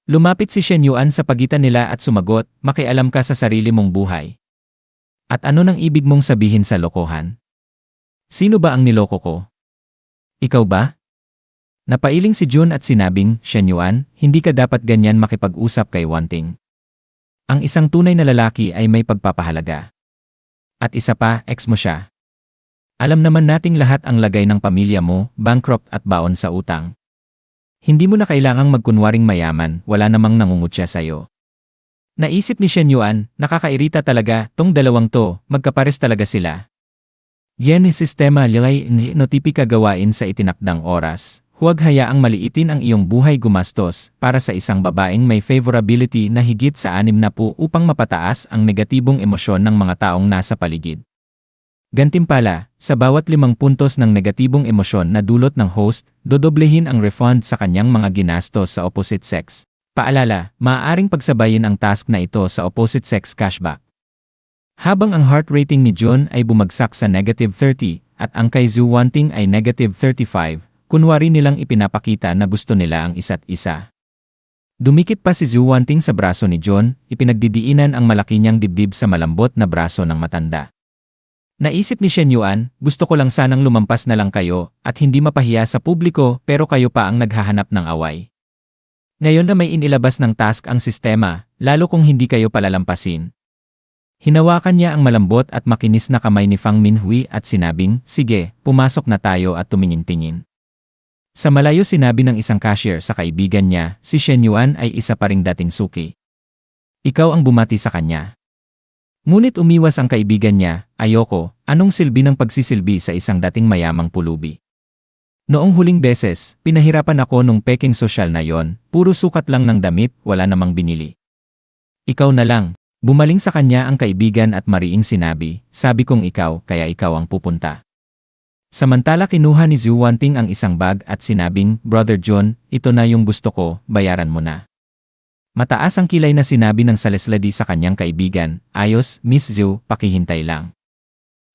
Lumapit si Shen Yuan sa pagitan nila at sumagot, makialam ka sa sarili mong buhay. At ano nang ibig mong sabihin sa lokohan? Sino ba ang niloko ko? Ikaw ba? Napailing si Jun at sinabing, Shen Yuan, hindi ka dapat ganyan makipag-usap kay Wanting. Ang isang tunay na lalaki ay may pagpapahalaga. At isa pa, ex mo siya. Alam naman nating lahat ang lagay ng pamilya mo, bankrupt at baon sa utang. Hindi mo na kailangang magkunwaring mayaman, wala namang nangungutya sa'yo. Naisip ni Shen Yuan, nakakairita talaga, tong dalawang to, magkapares talaga sila. Yan sistema lilay notipika gawain sa itinakdang oras. Huwag hayaang maliitin ang iyong buhay gumastos para sa isang babaeng may favorability na higit sa 60 upang mapataas ang negatibong emosyon ng mga taong nasa paligid. Gantimpala, sa bawat 5 puntos ng negatibong emosyon na dulot ng host, dodoblehin ang refund sa kanyang mga ginastos sa opposite sex. Paalala, maaaring pagsabayin ang task na ito sa opposite sex cashback. Habang ang heart rating ni John ay bumagsak sa -30 at ang kay Zhu Wanting ay -35, kunwari nilang ipinapakita na gusto nila ang isa't isa. Dumikit pa si Zhu Wanting sa braso ni John, ipinagdidiinan ang malaki niyang dibdib sa malambot na braso ng matanda. Naisip ni Shen Yuan, gusto ko lang sanang lumampas na lang kayo at hindi mapahiya sa publiko pero kayo pa ang naghahanap ng away. Ngayon na may inilabas ng task ang sistema, lalo kung hindi kayo palalampasin. Hinawakan niya ang malambot at makinis na kamay ni Fang Minhui at sinabing, sige, pumasok na tayo at tumingin-tingin. Sa malayo sinabi ng isang cashier sa kaibigan niya, si Shen Yuan ay isa pa ring dating suki. Ikaw ang bumati sa kanya. Ngunit umiwas ang kaibigan niya, ayoko, anong silbi ng pagsisilbi sa isang dating mayamang pulubi. Noong huling beses, pinahirapan ako nung peking sosyal na yon, puro sukat lang ng damit, wala namang binili. Ikaw na lang. Bumaling sa kanya ang kaibigan at mariing sinabi, sabi kong ikaw, kaya ikaw ang pupunta. Samantala kinuha ni Zhu Wanting ang isang bag at sinabing, Brother John, ito na yung gusto ko, bayaran mo na. Mataas ang kilay na sinabi ng salesladi sa kanyang kaibigan, ayos, Miss Zhu, pakihintay lang.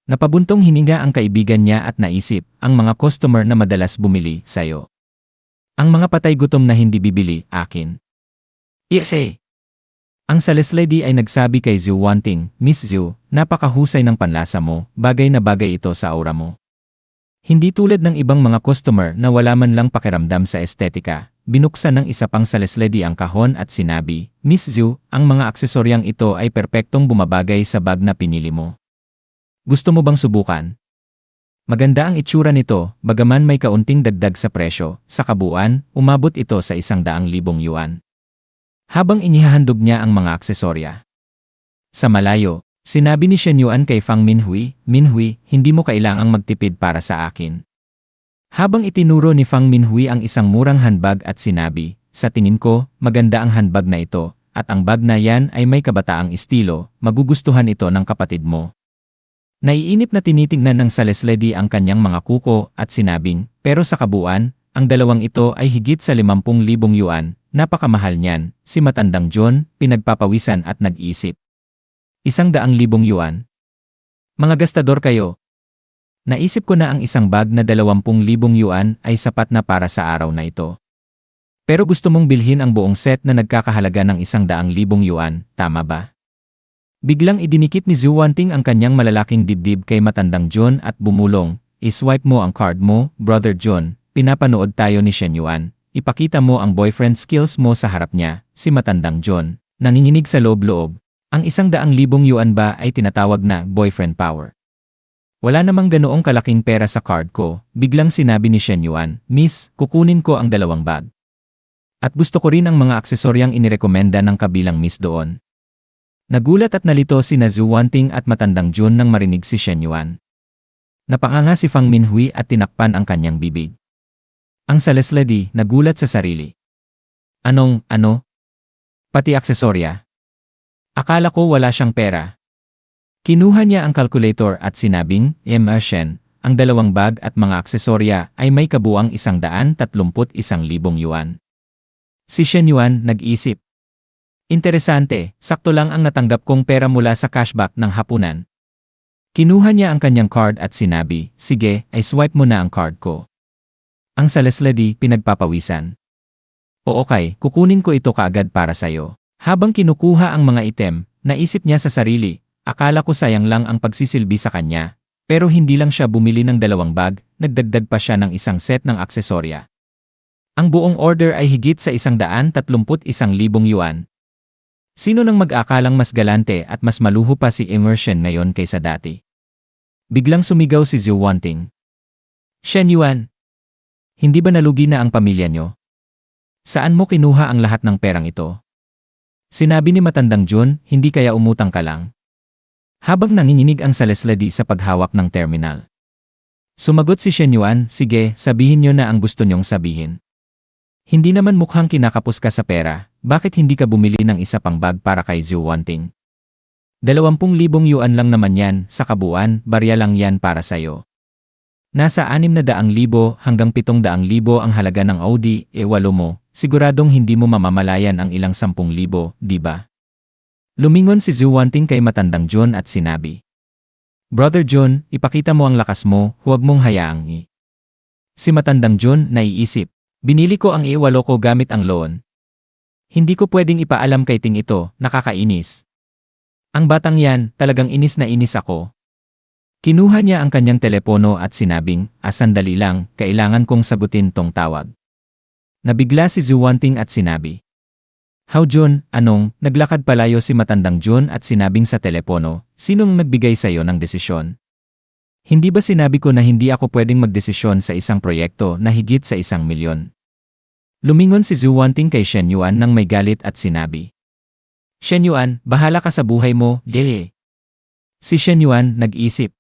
Napabuntong hininga ang kaibigan niya at naisip, ang mga customer na madalas bumili, sayo. Ang mga patay gutom na hindi bibili, akin. Yes, eh. Ang saleslady ay nagsabi kay Zhu Wanting, Miss Zhu, napakahusay ng panlasa mo, bagay na bagay ito sa aura mo. Hindi tulad ng ibang mga customer na wala man lang pakiramdam sa estetika, binuksan ng isa pang saleslady ang kahon at sinabi, Miss Zhu, ang mga aksesoryang ito ay perpektong bumabagay sa bag na pinili mo. Gusto mo bang subukan? Maganda ang itsura nito, bagaman may kaunting dagdag sa presyo, sa kabuuan, umabot ito sa 100,000 yuan. Habang inihahandog niya ang mga aksesorya. Sa malayo, sinabi ni Shen Yuan kay Fang Minhui, Minhui, hindi mo kailangang magtipid para sa akin. Habang itinuro ni Fang Minhui ang isang murang handbag at sinabi, sa tingin ko, maganda ang handbag na ito, at ang bag na yan ay may kabataang estilo, magugustuhan ito ng kapatid mo. Naiinip na tinitingnan ng saleslady ang kanyang mga kuko at sinabing, pero sa kabuuan, ang dalawang ito ay higit sa 50,000 yuan, napakamahal niyan, si matandang John, pinagpapawisan at nag-isip. 100,000 yuan? Mga gastador kayo. Naisip ko na ang isang bag na 20,000 yuan ay sapat na para sa araw na ito. Pero gusto mong bilhin ang buong set na nagkakahalaga ng 100,000 yuan, tama ba? Biglang idinikit ni Zhu Wanting ang kanyang malalaking dibdib kay matandang John at bumulong, iswipe mo ang card mo, Brother John, pinapanood tayo ni Shen Yuan. Ipakita mo ang boyfriend skills mo sa harap niya, si matandang John, nanginginig sa loob-loob. Ang 100,000 yuan ba ay tinatawag na boyfriend power? Wala namang ganoong kalaking pera sa card ko, biglang sinabi ni Shen Yuan, Miss, kukunin ko ang 2 bag. At gusto ko rin ang mga aksesoryang inirekomenda ng kabilang miss doon. Nagulat at nalito sina Zhu Wanting at matandang John nang marinig si Shen Yuan. Napanganga si Fang Minhui at tinakpan ang kanyang bibig. Ang saleslady nagulat sa sarili. Ano? Pati aksesorya? Akala ko wala siyang pera. Kinuha niya ang calculator at sinabing, Shen, ang 2 bag at mga aksesorya ay may kabuang 131,000 yuan. Si Shen Yuan nag-isip. Interesante, sakto lang ang natanggap kong pera mula sa cashback ng hapunan. Kinuha niya ang kanyang card at sinabi, sige, ay swipe mo na ang card ko. Ang saleslady pinagpapawisan. O okay, kukunin ko ito kaagad para sayo. Habang kinukuha ang mga item, naisip niya sa sarili, akala ko sayang lang ang pagsisilbi sa kanya. Pero hindi lang siya bumili ng 2 bag, nagdagdag pa siya ng isang set ng aksesorya. Ang buong order ay higit sa 131,000 yuan. Sino nang mag-akalang mas galante at mas maluho pa si Shen ngayon kaysa dati? Biglang sumigaw si Zhu Wanting. Shen Yuan, hindi ba nalugi na ang pamilya nyo? Saan mo kinuha ang lahat ng perang ito? Sinabi ni matandang John, hindi kaya umutang ka lang? Habang nanginginig ang saleslady sa paghawak ng terminal. Sumagot si Shen Yuan, sige, sabihin nyo na ang gusto nyong sabihin. Hindi naman mukhang kinakapos ka sa pera, bakit hindi ka bumili ng isa pang bag para kay Zhu Wanting? 20,000 yuan lang naman yan, sa kabuuan, barya lang yan para sayo. Nasa 600,000 hanggang 700,000 ang halaga ng Audi, walo mo, siguradong hindi mo mamamalayan ang ilang 10,000, di ba? Lumingon si Zhu Wanting kay matandang John at sinabi, Brother John, ipakita mo ang lakas mo, huwag mong hayaang Si matandang John naiisip, binili ko ang iwalo ko gamit ang loan. Hindi ko pwedeng ipaalam kay Ting ito, nakakainis. Ang batang yan, talagang inis na inis ako. Kinuha niya ang kanyang telepono at sinabing, sandali lang, kailangan kong sagutin tong tawag. Nabigla si Zhu Wanting at sinabi, How John, anong, naglakad palayo si matandang John at sinabing sa telepono, sinong nagbigay sa'yo ng desisyon? Hindi ba sinabi ko na hindi ako pwedeng magdesisyon sa isang proyekto na higit sa 1,000,000? Lumingon si Zhu Wanting kay Shen Yuan nang may galit at sinabi, Shen Yuan, bahala ka sa buhay mo, Lele. Si Shen Yuan nag-isip.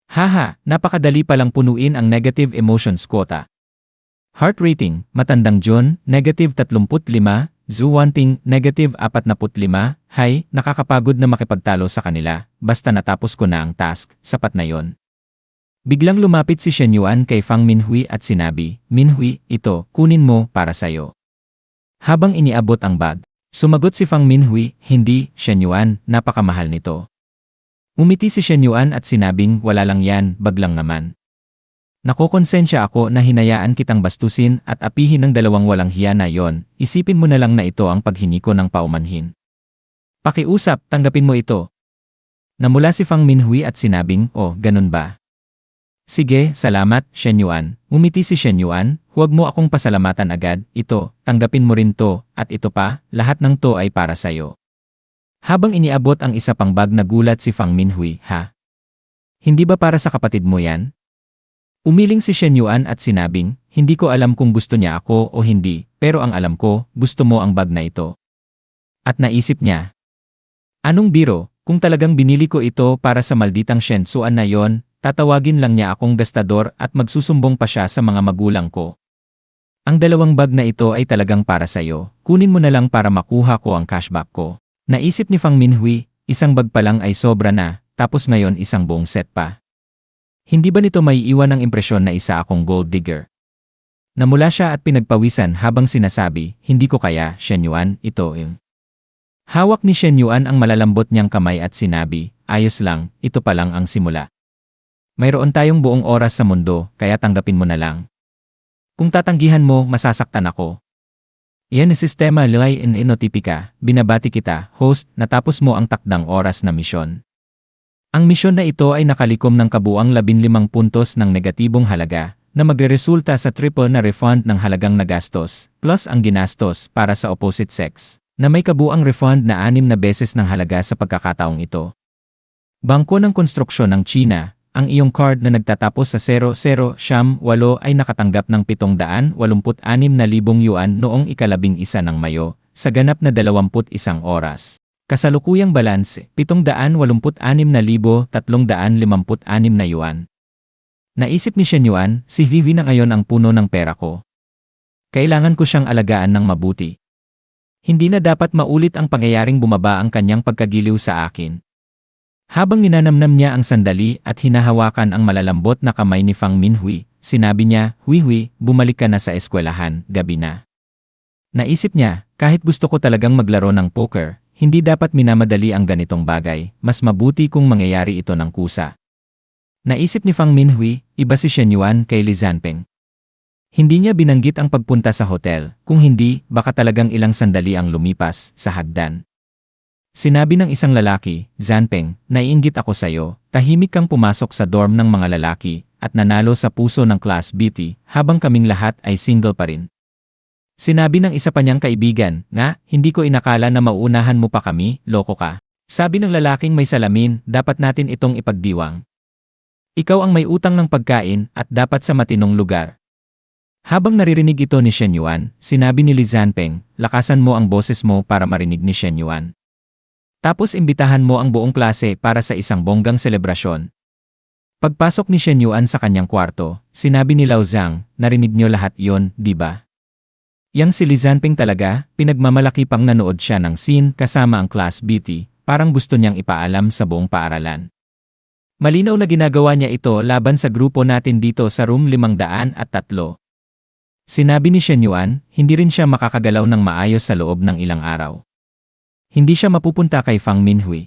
Haha, napakadali palang punuin ang negative emotions quota. Heart rating, matandang John, -35, Zhu Wanting, -45, Hay, nakakapagod na makipagtalo sa kanila, basta natapos ko na ang task, sapat na yon. Biglang lumapit si Shen Yuan kay Fang Minhui at sinabi, Minhui, ito, kunin mo, para sayo. Habang iniabot ang bag, sumagot si Fang Minhui, hindi, Shen Yuan, napakamahal nito. Umiti si Shen Yuan at sinabing, wala lang yan, bag lang naman. Nakokonsensya ako na hinayaan kitang bastusin at apihin ng dalawang walang hiya na yon, isipin mo na lang na ito ang paghingi ko ng paumanhin. Pakiusap, tanggapin mo ito. Namula si Fang Minhui at sinabing, oh, ganun ba? Sige, salamat, Shen Yuan. Umiti si Shen Yuan, huwag mo akong pasalamatan agad, ito, tanggapin mo rin to, at ito pa, lahat ng to ay para sayo. Habang iniabot ang isa pang bag nagulat si Fang Minhui, ha? Hindi ba para sa kapatid mo yan? Umiling si Shen Yuan at sinabing, hindi ko alam kung gusto niya ako o hindi, pero ang alam ko, gusto mo ang bag na ito. At naisip niya, anong biro, kung talagang binili ko ito para sa malditang Shen Tzuan na yon, tatawagin lang niya akong gastador at magsusumbong pa siya sa mga magulang ko. Ang dalawang bag na ito ay talagang para sayo, kunin mo na lang para makuha ko ang cashback ko. Naisip ni Fang Minhui, isang bag pa lang ay sobra na, tapos ngayon isang buong set pa. Hindi ba nito may iwan ng impresyon na isa akong gold digger? Namula siya at pinagpawisan habang sinasabi, hindi ko kaya, Shen Yuan, ito yung. Hawak ni Shen Yuan ang malalambot niyang kamay at sinabi, ayos lang, ito pa lang ang simula. Mayroon tayong buong oras sa mundo, kaya tanggapin mo na lang. Kung tatanggihan mo, masasaktan ako. Yan ang sistema Lilay in Inotipika, binabati kita, host, natapos mo ang takdang oras na misyon. Ang misyon na ito ay nakalikom ng kabuang 15 puntos ng negatibong halaga na magreresulta sa triple na refund ng halagang nagastos plus ang ginastos para sa opposite sex na may kabuang refund na 6 na beses ng halaga sa pagkakataong ito. Bangko ng Konstruksyon ng China, ang iyong card na nagtatapos sa 00-8 ay nakatanggap ng 786,000 yuan noong ika-11 ng Mayo sa ganap na 21 oras. Kasalukuyang balanse, 786,356 na yuan. Naisip ni Shen Yuan, si Vivi na ngayon ang puno ng pera ko. Kailangan ko siyang alagaan ng mabuti. Hindi na dapat maulit ang pangyayaring bumaba ang kanyang pagkagiliw sa akin. Habang ninanamnam niya ang sandali at hinahawakan ang malalambot na kamay ni Fang Minhui, sinabi niya, Hui, bumalik ka na sa eskwelahan, gabi na. Naisip niya, kahit gusto ko talagang maglaro ng poker, hindi dapat minamadali ang ganitong bagay, mas mabuti kung mangyayari ito ng kusa. Naisip ni Fang Minhui, iba si Shen Yuan kay Li Zanpeng. Hindi niya binanggit ang pagpunta sa hotel, kung hindi, baka talagang ilang sandali ang lumipas sa hagdan. Sinabi ng isang lalaki, Zanpeng, naiinggit ako sayo, tahimik kang pumasok sa dorm ng mga lalaki, at nanalo sa puso ng class beauty, habang kaming lahat ay single pa rin. Sinabi ng isa pa niyang kaibigan, nga, hindi ko inakala na mauunahan mo pa kami, loko ka. Sabi ng lalaking may salamin, dapat natin itong ipagdiwang. Ikaw ang may utang ng pagkain at dapat sa matinong lugar. Habang naririnig ito ni Shen Yuan, sinabi ni Li Zanpeng, lakasan mo ang boses mo para marinig ni Shen Yuan. Tapos imbitahan mo ang buong klase para sa isang bonggang selebrasyon. Pagpasok ni Shen Yuan sa kanyang kwarto, sinabi ni Lao Zhang, narinig niyo lahat yon, di ba? Yang si Li Zanpeng talaga, pinagmamalaki pang nanood siya ng scene kasama ang class beauty, parang gusto niyang ipaalam sa buong paaralan. Malinaw na ginagawa niya ito laban sa grupo natin dito sa room 503. Sinabi ni Shen Yuan, hindi rin siya makakagalaw ng maayos sa loob ng ilang araw. Hindi siya mapupunta kay Fang Minhui.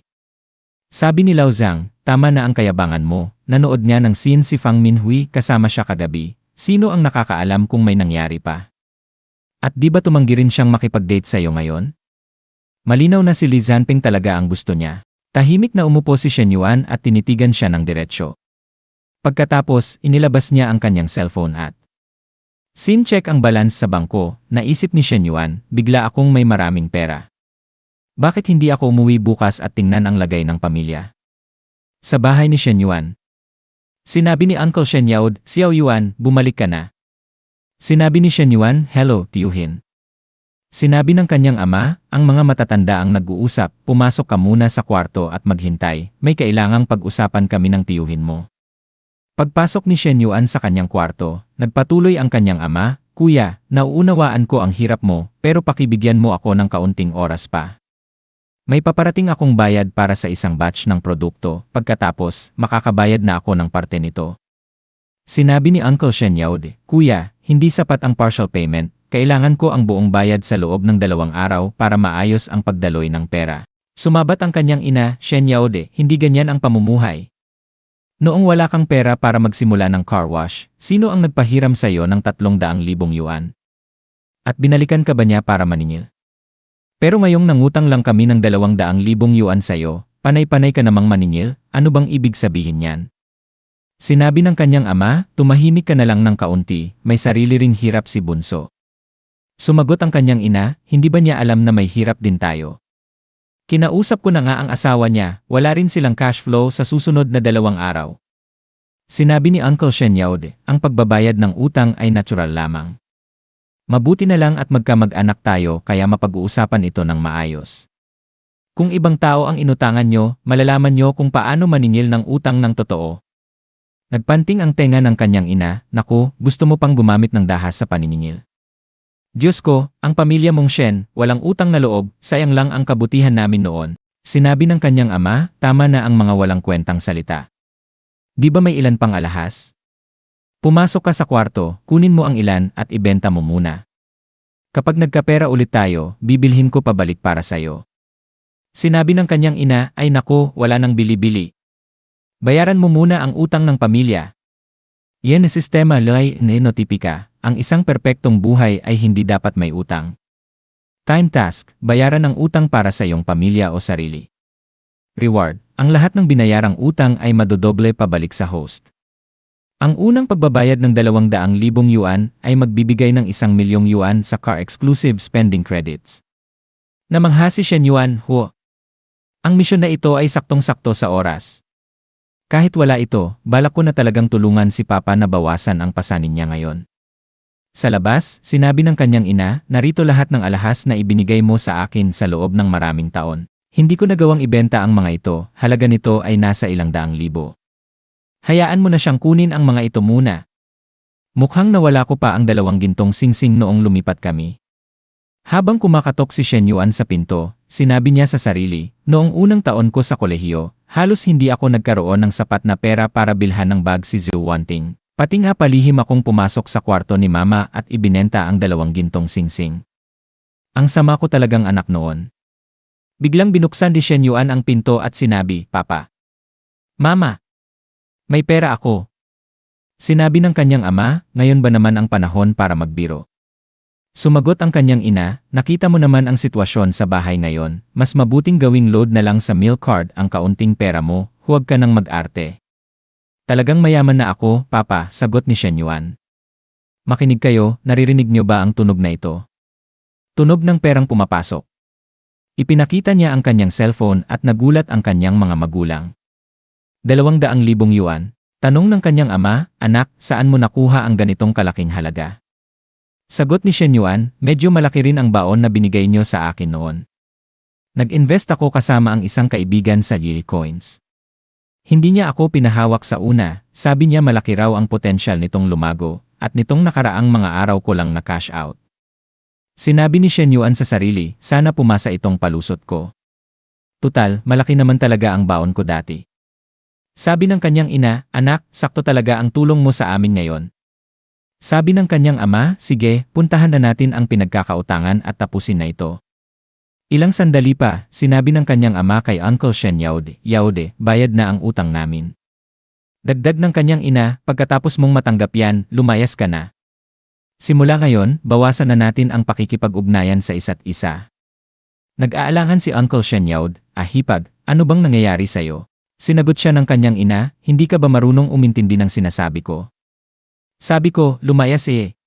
Sabi ni Lao Zhang, tama na ang kayabangan mo, nanood niya ng scene si Fang Minhui kasama siya kagabi, sino ang nakakaalam kung may nangyari pa? At di ba tumanggi rin siyang makipag-date sa'yo ngayon? Malinaw na si Li Zanpeng talaga ang gusto niya. Tahimik na umupo si Shen Yuan at tinitigan siya ng diretsyo. Pagkatapos, inilabas niya ang kanyang cellphone at check ang balance sa bangko, naisip ni Shen Yuan, bigla akong may maraming pera. Bakit hindi ako umuwi bukas at tingnan ang lagay ng pamilya? Sa bahay ni Shen Yuan. Sinabi ni Uncle Shen Yaod, Xiao Yuan, bumalik ka na. Sinabi ni Shen Yuan, hello, tiyuhin. Sinabi ng kanyang ama, ang mga matatanda ang nag-uusap, pumasok ka muna sa kwarto at maghintay, may kailangang pag-usapan kami ng tiyuhin mo. Pagpasok ni Shen Yuan sa kanyang kwarto, nagpatuloy ang kanyang ama, Kuya, nauunawaan ko ang hirap mo, pero pakibigyan mo ako ng kaunting oras pa. May paparating akong bayad para sa isang batch ng produkto, pagkatapos, makakabayad na ako ng parte nito. Sinabi ni Uncle Shenyao, Kuya, hindi sapat ang partial payment, kailangan ko ang buong bayad sa loob ng 2 araw para maayos ang pagdaloy ng pera. Sumabat ang kanyang ina, Shenyao, hindi ganyan ang pamumuhay. Noong wala kang pera para magsimula ng car wash, sino ang nagpahiram sa iyo ng 300,000 yuan? At binalikan ka ba niya para maningil? Pero ngayong nangutang lang kami ng 200,000 yuan sa iyo, panay-panay ka namang maningil, ano bang ibig sabihin niyan? Sinabi ng kanyang ama, tumahimik ka na lang ng kaunti, may sarili ring hirap si Bunso. Sumagot ang kanyang ina, hindi ba niya alam na may hirap din tayo? Kinausap ko na nga ang asawa niya, wala rin silang cash flow sa susunod na 2 araw. Sinabi ni Uncle Shenyao, ang pagbabayad ng utang ay natural lamang. Mabuti na lang at magkamag-anak tayo kaya mapag-uusapan ito ng maayos. Kung ibang tao ang inutangan nyo, malalaman nyo kung paano maningil ng utang ng totoo. Nagpanting ang tenga ng kanyang ina, naku, gusto mo pang gumamit ng dahas sa paniningil. Diyos ko, ang pamilya mong Shen, walang utang na loob, sayang lang ang kabutihan namin noon. Sinabi ng kanyang ama, tama na ang mga walang kwentang salita. Di ba may ilan pang alahas? Pumasok ka sa kwarto, kunin mo ang ilan at ibenta mo muna. Kapag nagkapera ulit tayo, bibilhin ko pabalik para sayo. Sinabi ng kanyang ina, ay nako, wala nang bili-bili. Bayaran mo muna ang utang ng pamilya. Yan ang sistema lay nenotipika, ang isang perpektong buhay ay hindi dapat may utang. Time task, bayaran ang utang para sa iyong pamilya o sarili. Reward, ang lahat ng binayarang utang ay madodoble pabalik sa host. Ang unang pagbabayad ng 200,000 yuan ay magbibigay ng 1,000,000 yuan sa car exclusive spending credits. Namangha si Shen Yuan, Ho. Ang misyon na ito ay saktong-sakto sa oras. Kahit wala ito, balak ko na talagang tulungan si Papa na bawasan ang pasanin niya ngayon. Sa labas, sinabi ng kanyang ina, narito lahat ng alahas na ibinigay mo sa akin sa loob ng maraming taon. Hindi ko nagawang ibenta ang mga ito, halaga nito ay nasa 100,000. Hayaan mo na siyang kunin ang mga ito muna. Mukhang nawala ko pa ang 2 gintong singsing noong lumipat kami. Habang kumakatok si Shen Yuan sa pinto, sinabi niya sa sarili, noong unang taon ko sa kolehiyo, halos hindi ako nagkaroon ng sapat na pera para bilhan ng bag si Zhu Wanting. Pati nga palihim akong pumasok sa kwarto ni Mama at ibinenta ang 2 gintong singsing. Ang sama ko talagang anak noon. Biglang binuksan ni Shen Yuan ang pinto at sinabi, Papa. Mama. May pera ako. Sinabi ng kanyang ama, ngayon ba naman ang panahon para magbiro? Sumagot ang kanyang ina, nakita mo naman ang sitwasyon sa bahay ngayon, mas mabuting gawing load na lang sa meal card ang kaunting pera mo, huwag ka nang mag-arte. Talagang mayaman na ako, Papa, sagot ni Shen Yuan. Makinig kayo, naririnig niyo ba ang tunog na ito? Tunog ng perang pumapasok. Ipinakita niya ang kanyang cellphone at nagulat ang kanyang mga magulang. 200,000 yuan. Tanong ng kanyang ama, anak, saan mo nakuha ang ganitong kalaking halaga? Sagot ni Shen Yuan, medyo malaki rin ang baon na binigay niyo sa akin noon. Nag-invest ako kasama ang isang kaibigan sa Lily Coins. Hindi niya ako pinahawak sa una, sabi niya malaki raw ang potensyal nitong lumago, at nitong nakaraang mga araw ko lang na cash out. Sinabi ni Shen Yuan sa sarili, sana pumasa itong palusot ko. Tutal, malaki naman talaga ang baon ko dati. Sabi ng kanyang ina, anak, sakto talaga ang tulong mo sa amin ngayon. Sabi ng kanyang ama, sige, puntahan na natin ang pinagkakautangan at tapusin na ito. Ilang sandali pa, sinabi ng kanyang ama kay Uncle Shen Yaude, bayad na ang utang namin. Dagdag ng kanyang ina, pagkatapos mong matanggap yan, lumayas ka na. Simula ngayon, bawasan na natin ang pakikipag-ugnayan sa isa't isa. Nag-aalangan si Uncle Shen Hipag, ano bang nangyayari sa'yo? Sinagot siya ng kanyang ina, hindi ka ba marunong umintindi ng sinasabi ko? Sabi ko, lumayas eh.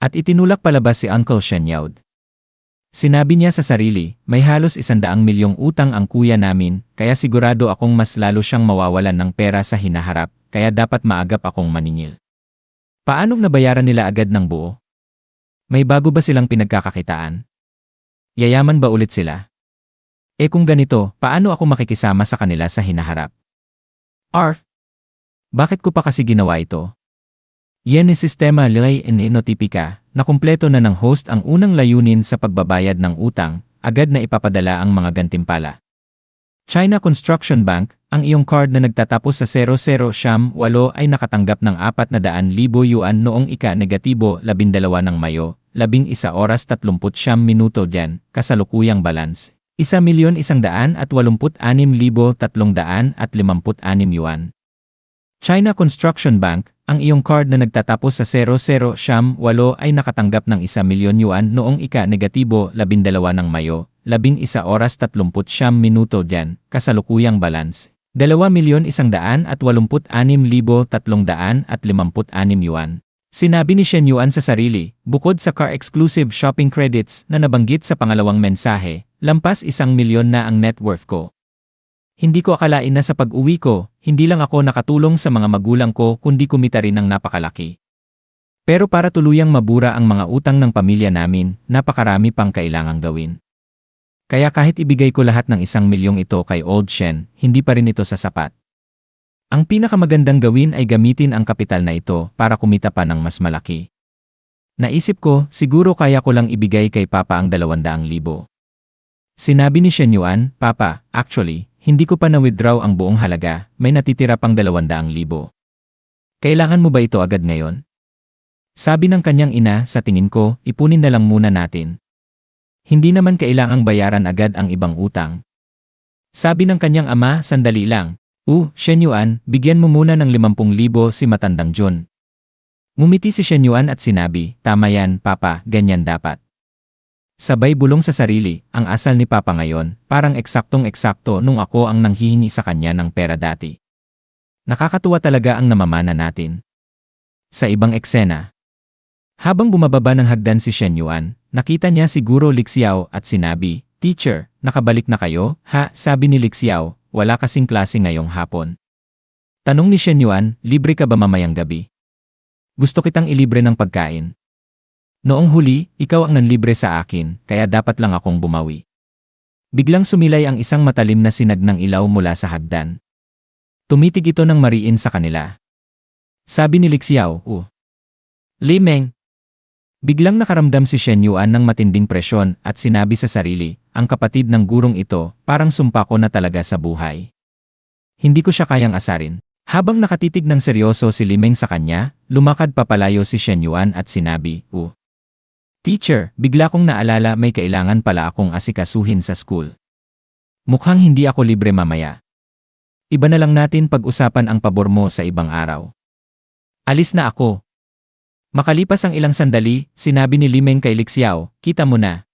At itinulak palabas si Uncle Shen Sinabi niya sa sarili, may halos 100,000,000 utang ang kuya namin, kaya sigurado akong mas lalo siyang mawawalan ng pera sa hinaharap, kaya dapat maagap akong maningil. Paanong nabayaran nila agad ng buo? May bago ba silang pinagkakakitaan? Yayaman ba ulit sila? Eh kung ganito, paano ako makikisama sa kanila sa hinaharap? Arf! Bakit ko pa kasi ginawa ito? Yan ni sistema lay nenotipika, nakumpleto na ng host ang unang layunin sa pagbabayad ng utang, agad na ipapadala ang mga gantimpala. China Construction Bank, ang iyong card na nagtatapos sa 0078 ay nakatanggap ng 400,000 yuan noong ika-12 ng Mayo, 11:39 dyan, kasalukuyang balance. 1,186,356 yuan. China Construction Bank, ang iyong card na nagtatapos sa 0078 ay nakatanggap ng 1,000,000 yuan noong ika-12 ng Mayo, 11:39 dyan, kasalukuyang balance. 2,186,356 yuan. Sinabi ni Shen Yuan sa sarili, bukod sa car-exclusive shopping credits na nabanggit sa pangalawang mensahe, lampas 1,000,000 na ang net worth ko. Hindi ko akalain na sa pag-uwi ko, hindi lang ako nakatulong sa mga magulang ko kundi kumita rin ng napakalaki. Pero para tuluyang mabura ang mga utang ng pamilya namin, napakarami pang kailangang gawin. Kaya kahit ibigay ko lahat ng 1,000,000 ito kay Old Shen, hindi pa rin ito sasapat. Ang pinakamagandang gawin ay gamitin ang kapital na ito para kumita pa ng mas malaki. Naisip ko, siguro kaya ko lang ibigay kay Papa ang 200,000. Sinabi ni Shen Yuan, Papa, actually, hindi ko pa na-withdraw ang buong halaga, may natitira pang 200,000. Kailangan mo ba ito agad ngayon? Sabi ng kanyang ina, sa tingin ko, ipunin na lang muna natin. Hindi naman kailangang bayaran agad ang ibang utang. Sabi ng kanyang ama, sandali lang. Shen Yuan, bigyan mo muna ng 50,000 si matandang Jun. Ngumiti si Shen Yuan at sinabi, tama yan, Papa, ganyan dapat. Sabay bulong sa sarili, ang asal ni Papa ngayon, parang eksaktong-eksakto nung ako ang nanghihingi sa kanya ng pera dati. Nakakatuwa talaga ang namamana natin. Sa ibang eksena, habang bumababa ng hagdan si Shen Yuan, nakita niya si Guro Lixiao at sinabi, Teacher, nakabalik na kayo? Ha, sabi ni Lixiao, wala kasing klase ngayong hapon. Tanong ni Shen Yuan, libre ka ba mamayang gabi? Gusto kitang ilibre ng pagkain. Noong huli, ikaw ang nanlibre sa akin, kaya dapat lang akong bumawi. Biglang sumilay ang isang matalim na sinag ng ilaw mula sa hagdan. Tumitig ito ng mariin sa kanila. Sabi ni Lixiao, Li Meng. Biglang nakaramdam si Shen Yuan ng matinding presyon at sinabi sa sarili, ang kapatid ng gurong ito, parang sumpa ko na talaga sa buhay. Hindi ko siya kayang asarin. Habang nakatitig ng seryoso si Li Meng sa kanya, lumakad papalayo si Shen Yuan at sinabi, Teacher, bigla kong naalala may kailangan pala akong asikasuhin sa school. Mukhang hindi ako libre mamaya. Iba na lang natin pag-usapan ang pabor mo sa ibang araw. Alis na ako. Makalipas ang ilang sandali, sinabi ni Li Meng kay Lixiao, kita mo na.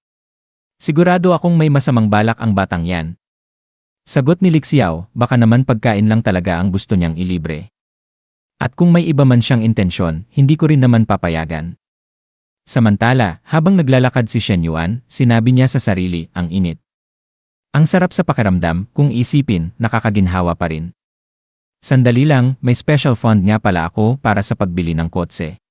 Sigurado akong may masamang balak ang batang yan. Sagot ni Lixiao, baka naman pagkain lang talaga ang gusto niyang ilibre. At kung may iba man siyang intensyon, hindi ko rin naman papayagan. Samantala, habang naglalakad si Shen Yuan, sinabi niya sa sarili, ang init. Ang sarap sa pakiramdam, kung isipin, nakakaginhawa pa rin. Sandali lang, may special fund nga pala ako para sa pagbili ng kotse.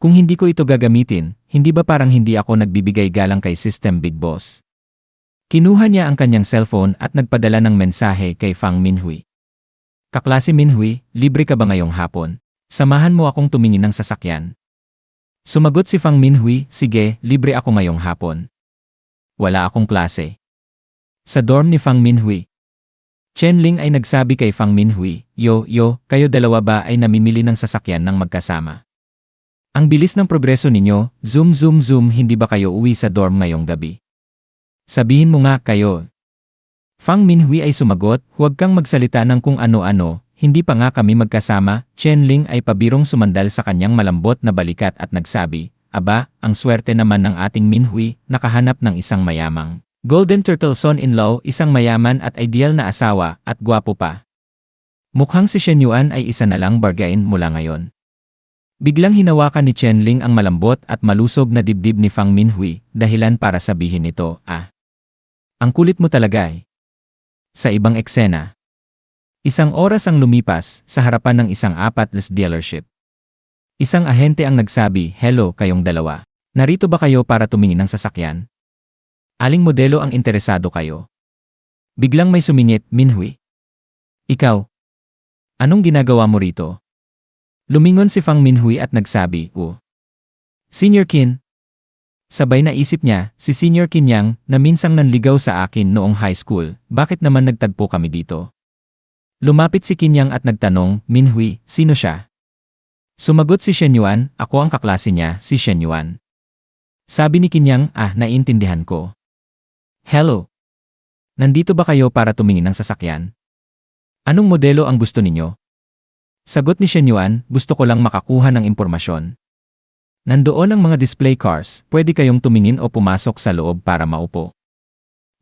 Kung hindi ko ito gagamitin, hindi ba parang hindi ako nagbibigay galang kay System Big Boss? Kinuha niya ang kanyang cellphone at nagpadala ng mensahe kay Fang Minhui. Kaklase Minhui, libre ka ba ngayong hapon? Samahan mo akong tumingin ng sasakyan. Sumagot si Fang Minhui, sige, libre ako ngayong hapon. Wala akong klase. Sa dorm ni Fang Minhui. Chen Ling ay nagsabi kay Fang Minhui, Yo, kayo dalawa ba ay namimili ng sasakyan ng magkasama? Ang bilis ng progreso ninyo, zoom, hindi ba kayo uwi sa dorm ngayong gabi? Sabihin mo nga kayo. Fang Minhui ay sumagot, huwag kang magsalita ng kung ano-ano, hindi pa nga kami magkasama. Chen Ling ay pabirong sumandal sa kanyang malambot na balikat at nagsabi, aba, ang swerte naman ng ating Minhui, nakahanap ng isang mayamang Golden Turtle son-in-law, isang mayaman at ideal na asawa, at gwapo pa. Mukhang si Shen Yuan ay isa na lang bargain mula ngayon. Biglang hinawakan ni Chen Ling ang malambot at malusog na dibdib ni Fang Minhui, dahilan para sabihin nito, ang kulit mo talaga eh. Sa ibang eksena. Isang oras ang lumipas, sa harapan ng isang apatless dealership. Isang ahente ang nagsabi, hello kayong dalawa. Narito ba kayo para tumingin ng sasakyan? Aling modelo ang interesado kayo? Biglang may sumingit, Minhui. Ikaw? Anong ginagawa mo rito? Lumingon si Fang Minhui at nagsabi, Senior Kin. Sabay na isip niya, si Senior Kin yang, na minsang nanligaw sa akin noong high school, bakit naman nagtagpo kami dito? Lumapit si Kin yang at nagtanong, Minhui, sino siya? Sumagot si Shen Yuan, ako ang kaklase niya, si Shen Yuan. Sabi ni Kin yang, naiintindihan ko. Hello. Nandito ba kayo para tumingin ng sasakyan? Anong modelo ang gusto ninyo? Sagot ni Shen Yuan, gusto ko lang makakuha ng impormasyon. Nandoon ang mga display cars, pwede kayong tumingin o pumasok sa loob para maupo.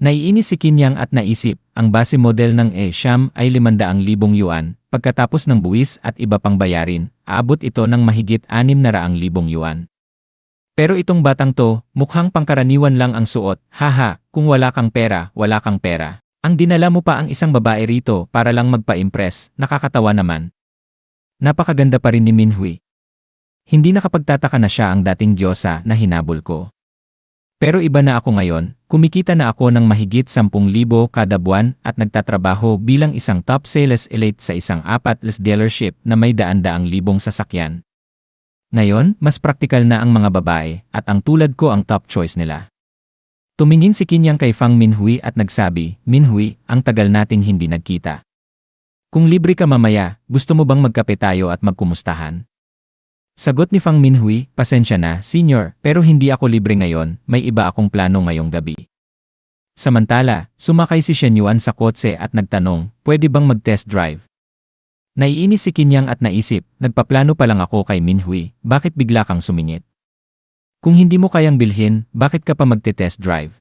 Naiinis si Kin yang at naisip, ang base model ng E-Sham ay 500,000 yuan, pagkatapos ng buwis at iba pang bayarin, aabot ito ng mahigit 600,000 yuan. Pero itong batang to, mukhang pangkaraniwan lang ang suot, haha, kung wala kang pera, wala kang pera. Ang dinala mo pa ang isang babae rito para lang magpa-impress, nakakatawa naman. Napakaganda pa rin ni Minhui. Hindi nakapagtataka na siya ang dating diyosa na hinabol ko. Pero iba na ako ngayon, kumikita na ako ng mahigit 10,000 kada buwan at nagtatrabaho bilang isang top sales elite sa isang apat-les dealership na may daan-daang libong sasakyan. Ngayon, mas praktikal na ang mga babae at ang tulad ko ang top choice nila. Tumingin si Kin yang kay Fang Minhui at nagsabi, Minhui, ang tagal nating hindi nagkita. Kung libre ka mamaya, gusto mo bang magkape tayo at magkumustahan? Sagot ni Fang Minhui, pasensya na, senior, pero hindi ako libre ngayon, may iba akong plano ngayong gabi. Samantala, sumakay si Shen Yuan sa kotse at nagtanong, pwede bang mag-test drive? Naiinis si Kin yang at naisip, nagpaplano pa lang ako kay Minhui, bakit bigla kang sumingit? Kung hindi mo kayang bilhin, bakit ka pa magte-test drive?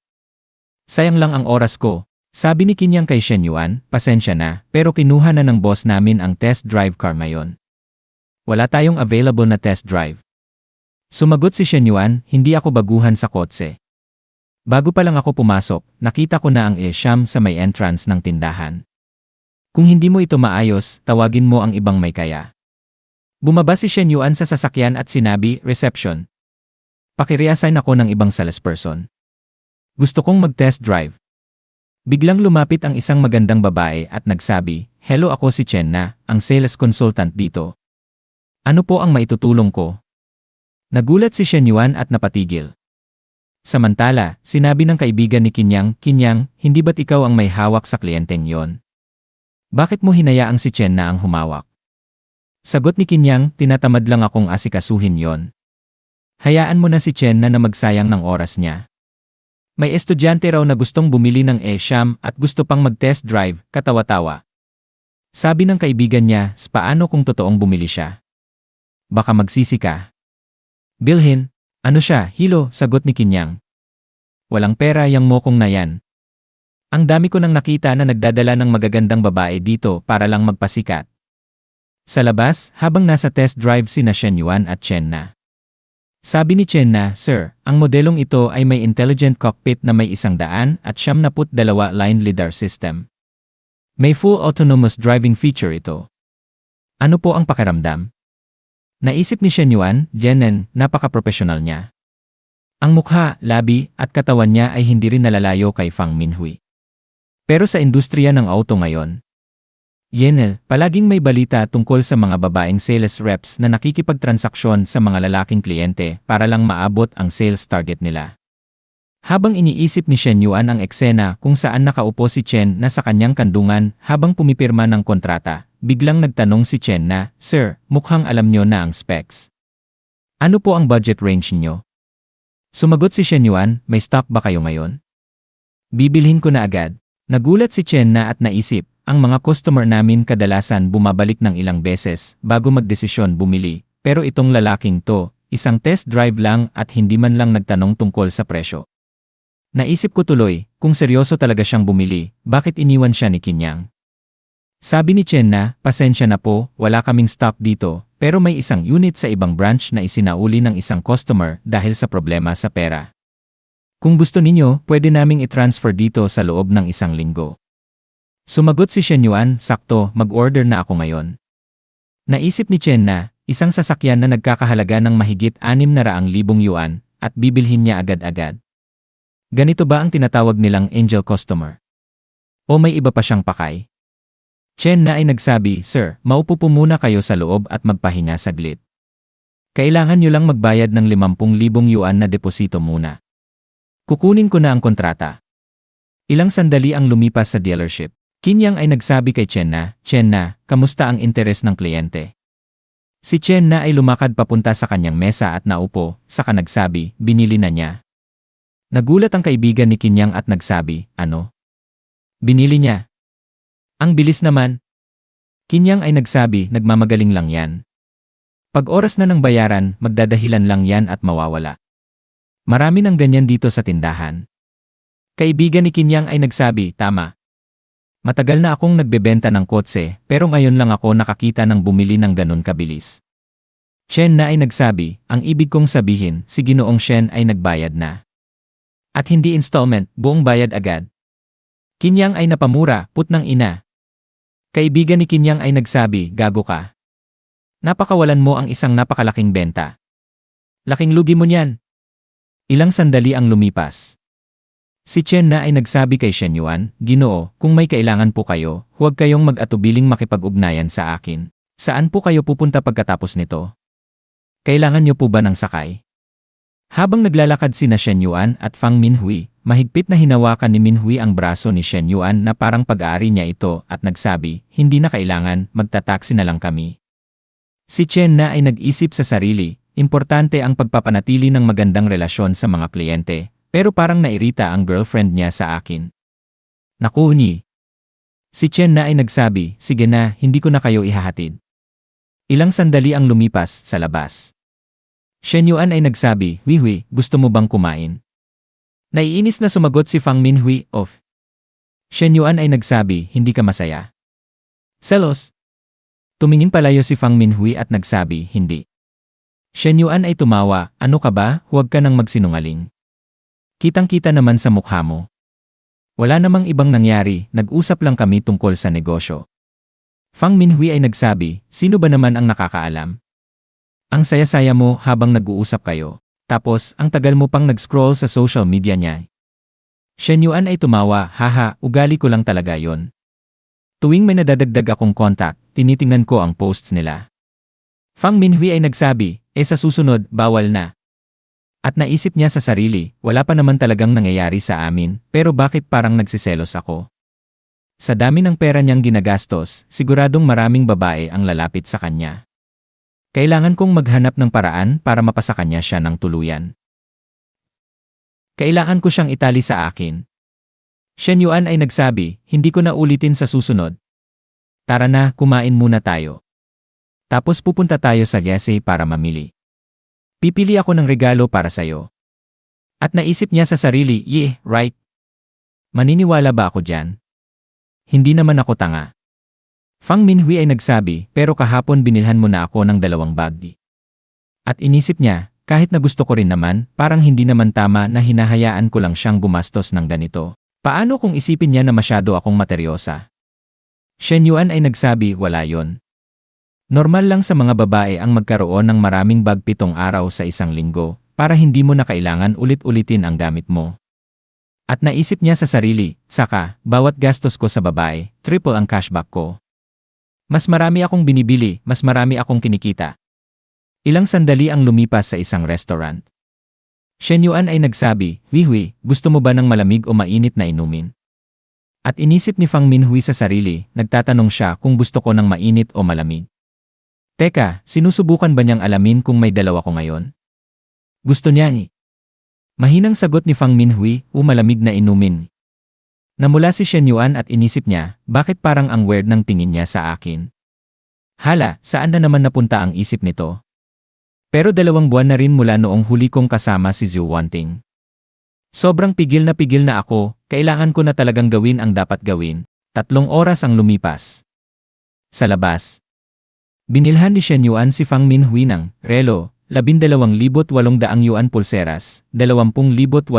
Sayang lang ang oras ko. Sabi ni Kin yang kay Shen Yuan, pasensya na, pero kinuha na ng boss namin ang test drive car ngayon. Wala tayong available na test drive. Sumagot si Shen Yuan, hindi ako baguhan sa kotse. Bago pa lang ako pumasok, nakita ko na ang E-Sham sa may entrance ng tindahan. Kung hindi mo ito maayos, tawagin mo ang ibang may kaya. Bumaba si Shen Yuan sa sasakyan at sinabi, reception. Pakireassign ako ng ibang salesperson. Gusto kong mag-test drive. Biglang lumapit ang isang magandang babae at nagsabi, hello, ako si Chen na, ang sales consultant dito. Ano po ang maitutulong ko? Nagulat si Shen Yuan at napatigil. Samantala, sinabi ng kaibigan ni Kin yang, hindi ba't ikaw ang may hawak sa kliyenteng yon? Bakit mo hinayaang si Chen na ang humawak? Sagot ni Kin yang, tinatamad lang akong asikasuhin yon. Hayaan mo na si Chen na magsayang ng oras niya. May estudyante raw na gustong bumili ng E-Sham at gusto pang mag-test drive, katawa-tawa. Sabi ng kaibigan niya, paano kung totoong bumili siya? Baka magsisi ka. Bilhin, ano siya, hilo, sagot ni Kin yang. Walang pera yang mokong na yan. Ang dami ko nang nakita na nagdadala ng magagandang babae dito para lang magpasikat. Sa labas, habang nasa test drive sina Shen Yuan at Chen na. Sabi ni Chen na, Sir, ang modelong ito ay may intelligent cockpit na may 100 at 72 line lidar system. May full autonomous driving feature ito. Ano po ang pakiramdam? Naisip ni Shen Yuan, Jenen, napaka-professional niya. Ang mukha, labi, at katawan niya ay hindi rin nalalayo kay Fang Minhui. Pero sa industriya ng auto ngayon, Yenel, palaging may balita tungkol sa mga babaeng sales reps na nakikipagtransaksyon sa mga lalaking kliyente para lang maabot ang sales target nila. Habang iniisip ni Shen Yuan ang eksena kung saan nakaupo si Chen na sa kanyang kandungan habang pumipirma ng kontrata, biglang nagtanong si Chen na, Sir, mukhang alam nyo na ang specs. Ano po ang budget range niyo? Sumagot si Shen Yuan, may stock ba kayo ngayon? Bibilhin ko na agad. Nagulat si Chen na at naisip, ang mga customer namin kadalasan bumabalik ng ilang beses bago magdesisyon bumili, pero itong lalaking to, isang test drive lang at hindi man lang nagtanong tungkol sa presyo. Naisip ko tuloy, kung seryoso talaga siyang bumili, bakit iniwan siya ni Kin yang? Sabi ni Chen na, pasensya na po, wala kaming stock dito, pero may isang unit sa ibang branch na isinauli ng isang customer dahil sa problema sa pera. Kung gusto ninyo, pwede naming i-transfer dito sa loob ng 1 linggo. Sumagot si Shen Yuan, sakto, mag-order na ako ngayon. Naisip ni Chen na, isang sasakyan na nagkakahalaga ng mahigit 600,000 yuan, at bibilhin niya agad-agad. Ganito ba ang tinatawag nilang angel customer? O may iba pa siyang pakay? Chen na ay nagsabi, Sir, maupo po muna kayo sa loob at magpahinga saglit. Kailangan nyo lang magbayad ng 50,000 yuan na deposito muna. Kukunin ko na ang kontrata. Ilang sandali ang lumipas sa dealership. Qin Yang ay nagsabi kay Chen na, kamusta ang interes ng kliyente? Si Chen na ay lumakad papunta sa kanyang mesa at naupo, saka nagsabi, binili na niya. Nagulat ang kaibigan ni Qin Yang at nagsabi, ano? Binili niya? Ang bilis naman. Qin Yang ay nagsabi, nagmamagaling lang yan. Pag oras na ng bayaran, magdadahilan lang yan at mawawala. Marami ng ganyan dito sa tindahan. Kaibigan ni Qin Yang ay nagsabi, tama. Matagal na akong nagbebenta ng kotse, pero ngayon lang ako nakakita ng bumili ng ganun kabilis. Chen na ay nagsabi, ang ibig kong sabihin, si Ginoong Shen ay nagbayad na. At hindi installment, buong bayad agad. Qin Yang ay napamura, putnang ina. Kaibigan ni Qin Yang ay nagsabi, gago ka. Napakawalan mo ang isang napakalaking benta. Laking lugi mo niyan. Ilang sandali ang lumipas. Si Chen na ay nagsabi kay Shen Yuan, Ginoo, kung may kailangan po kayo, huwag kayong mag-atubiling makipag-ugnayan sa akin. Saan po kayo pupunta pagkatapos nito? Kailangan niyo po ba ng sakay? Habang naglalakad sina Shen Yuan at Fang Minhui, mahigpit na hinawakan ni Minhui ang braso ni Shen Yuan na parang pag-aari niya ito at nagsabi, hindi na kailangan, magtataksi na lang kami. Si Chen na ay nag-isip sa sarili, importante ang pagpapanatili ng magandang relasyon sa mga kliyente. Pero parang nairita ang girlfriend niya sa akin. Naku ni. Si Chen na ay nagsabi, sige na, hindi ko na kayo ihahatid. Ilang sandali ang lumipas sa labas. Shen Yuan ay nagsabi, Hui, gusto mo bang kumain? Naiinis na sumagot si Fang Minhui, of. Shen Yuan ay nagsabi, hindi ka masaya. Selos. Tumingin palayo si Fang Minhui at nagsabi, hindi. Shen Yuan ay tumawa, ano ka ba, huwag ka nang magsinungaling. Kitang-kita naman sa mukha mo. Wala namang ibang nangyari, nag-usap lang kami tungkol sa negosyo. Fang Minhui ay nagsabi, sino ba naman ang nakakaalam? Ang saya-saya mo habang nag-uusap kayo. Tapos, ang tagal mo pang nag-scroll sa social media niya. Shen Yuan ay tumawa, haha, ugali ko lang talaga yon. Tuwing may nadadagdag akong contact, tinitingnan ko ang posts nila. Fang Minhui ay nagsabi, sa susunod, bawal na. At naisip niya sa sarili, wala pa naman talagang nangyayari sa amin, pero bakit parang nagsiselos ako? Sa dami ng pera niyang ginagastos, siguradong maraming babae ang lalapit sa kanya. Kailangan kong maghanap ng paraan para mapasa kanya siya ng tuluyan. Kailangan ko siyang itali sa akin. Shen Yuan ay nagsabi, hindi ko na ulitin sa susunod. Tara na, kumain muna tayo. Tapos pupunta tayo sa Yesay para mamili. Pipili ako ng regalo para sa'yo. At naisip niya sa sarili, right? Maniniwala ba ako dyan? Hindi naman ako tanga. Fang Minhui ay nagsabi, pero kahapon binilhan mo na ako ng 2 bag. At inisip niya, kahit na gusto ko rin naman, parang hindi naman tama na hinahayaan ko lang siyang gumastos ng ganito. Paano kung isipin niya na masyado akong materyosa? Shen Yuan ay nagsabi, wala yon. Normal lang sa mga babae ang magkaroon ng maraming bag 7 araw sa isang linggo para hindi mo na kailangan ulit-ulitin ang gamit mo. At naisip niya sa sarili, saka, bawat gastos ko sa babae, triple ang cashback ko. Mas marami akong binibili, mas marami akong kinikita. Ilang sandali ang lumipas sa isang restaurant. Shen Yuan ay nagsabi, Hui, gusto mo ba ng malamig o mainit na inumin? At inisip ni Fang Minhui sa sarili, nagtatanong siya kung gusto ko ng mainit o malamig. Teka, sinusubukan ba niyang alamin kung may dalawa ko ngayon? Gusto niya ni. Mahinang sagot ni Fang Minhui, malamig na inumin. Namula si Shen Yuan at inisip niya, bakit parang ang weird ng tingin niya sa akin? Hala, saan na naman napunta ang isip nito? Pero 2 buwan na rin mula noong huli kong kasama si Zhu Wanting. Sobrang pigil na ako, kailangan ko na talagang gawin ang dapat gawin. 3 oras ang lumipas. Sa labas. Binilhan ni Shen Yuan si Fang Minhui ng relo, 12,800 yuan pulseras, 20,800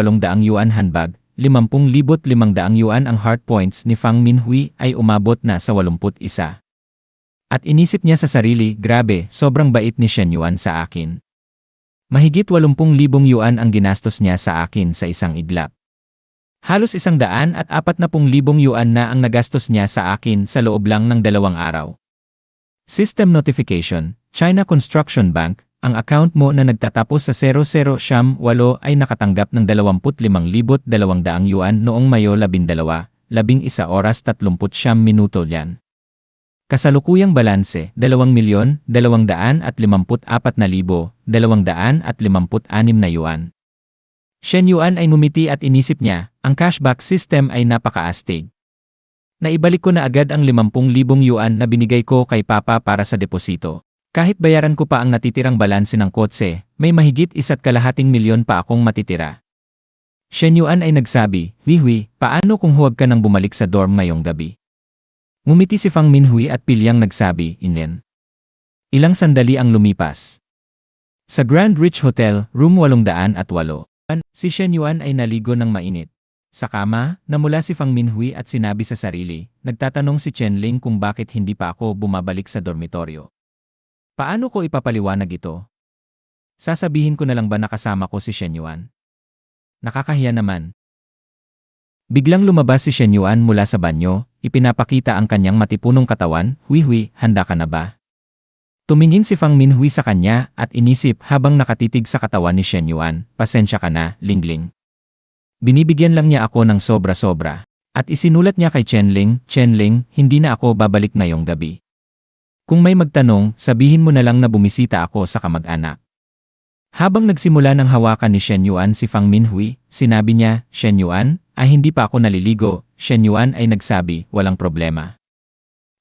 yuan handbag, 50,500 yuan ang heart points ni Fang Minhui ay umabot na sa 81. At inisip niya sa sarili, grabe, sobrang bait ni Shen Yuan sa akin. Mahigit 80,000 yuan ang ginastos niya sa akin sa isang iglap. Halos 140,000 yuan na ang nagastos niya sa akin sa loob lang ng 2 araw. System notification, China Construction Bank, ang account mo na nagtatapos sa 0008 ay nakatanggap ng 25,200 yuan noong Mayo 12, 11 oras 39 minuto yan. Kasalukuyang balanse, 2,254,256 na yuan. Shen Yuan ay ngumiti at inisip niya, ang cashback system ay napaka-astig. Naibalik ko na agad ang 50,000 yuan na binigay ko kay Papa para sa deposito. Kahit bayaran ko pa ang natitirang balanse ng kotse, may mahigit 1.2 milyon pa akong matitira. Shen Yuan ay nagsabi, Hui, paano kung huwag ka nang bumalik sa dorm ngayong gabi? Ngumiti si Fang Minhui at pilyang nagsabi, Inen. Ilang sandali ang lumipas. Sa Grand Rich Hotel, room 808, si Shen Yuan ay naligo ng mainit. Sa kama, namula si Fang Minhui at sinabi sa sarili, nagtatanong si Chen Ling kung bakit hindi pa ako bumabalik sa dormitoryo. Paano ko ipapaliwanag ito? Sasabihin ko na lang ba nakasama ko si Shen Yuan? Nakakahiya naman. Biglang lumabas si Shen Yuan mula sa banyo, ipinapakita ang kanyang matipunong katawan, Hui, handa ka na ba? Tumingin si Fang Minhui sa kanya at inisip habang nakatitig sa katawan ni Shen Yuan, pasensya ka na, Lingling. Binibigyan lang niya ako ng sobra-sobra. At isinulat niya kay Chen Ling, hindi na ako babalik ngayong gabi. Kung may magtanong, sabihin mo na lang na bumisita ako sa kamag-anak. Habang nagsimula ng hawakan ni Shen Yuan si Fang Minhui, sinabi niya, Shen Yuan, hindi pa ako naliligo. Shen Yuan ay nagsabi, walang problema.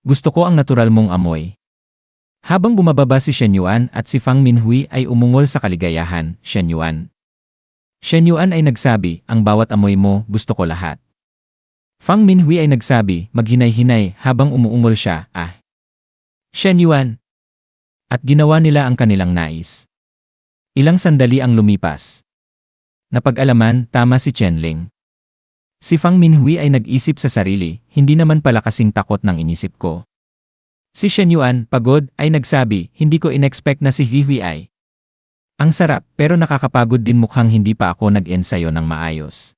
Gusto ko ang natural mong amoy. Habang bumababa si Shen Yuan at si Fang Minhui ay umungol sa kaligayahan, Shen Yuan. Shen Yuan ay nagsabi, ang bawat amoy mo, gusto ko lahat. Fang Minhui ay nagsabi, maghinay-hinay habang umuungol siya, Shen Yuan. At ginawa nila ang kanilang nais. Ilang sandali ang lumipas. Napag-alaman, tama si Chen Ling. Si Fang Minhui ay nag-isip sa sarili, hindi naman pala kasing takot ng inisip ko. Si Shen Yuan, pagod, ay nagsabi, hindi ko in-expect na si Hui ay. Ang sarap, pero nakakapagod din mukhang hindi pa ako nag-ensayo ng maayos.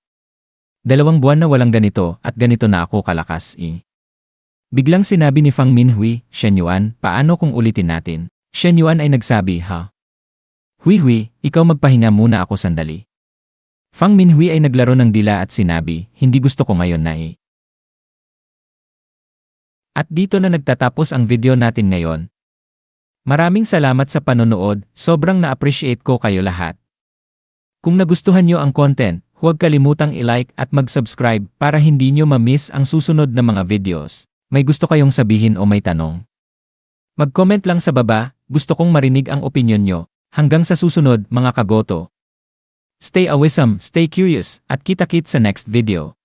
2 buwan na walang ganito at ganito na ako kalakas Biglang sinabi ni Fang Minhui, Shen Yuan, paano kung ulitin natin? Shen Yuan ay nagsabi, Hui, ikaw magpahinga muna ako sandali. Fang Minhui ay naglaro ng dila at sinabi, hindi gusto ko ngayon na At dito na nagtatapos ang video natin ngayon. Maraming salamat sa panonood, sobrang na-appreciate ko kayo lahat. Kung nagustuhan nyo ang content, huwag kalimutang i-like at mag-subscribe para hindi nyo ma-miss ang susunod na mga videos. May gusto kayong sabihin o may tanong? Mag-comment lang sa baba, gusto kong marinig ang opinyon nyo. Hanggang sa susunod mga kagoto. Stay awesome, stay curious, at kita-kits sa next video.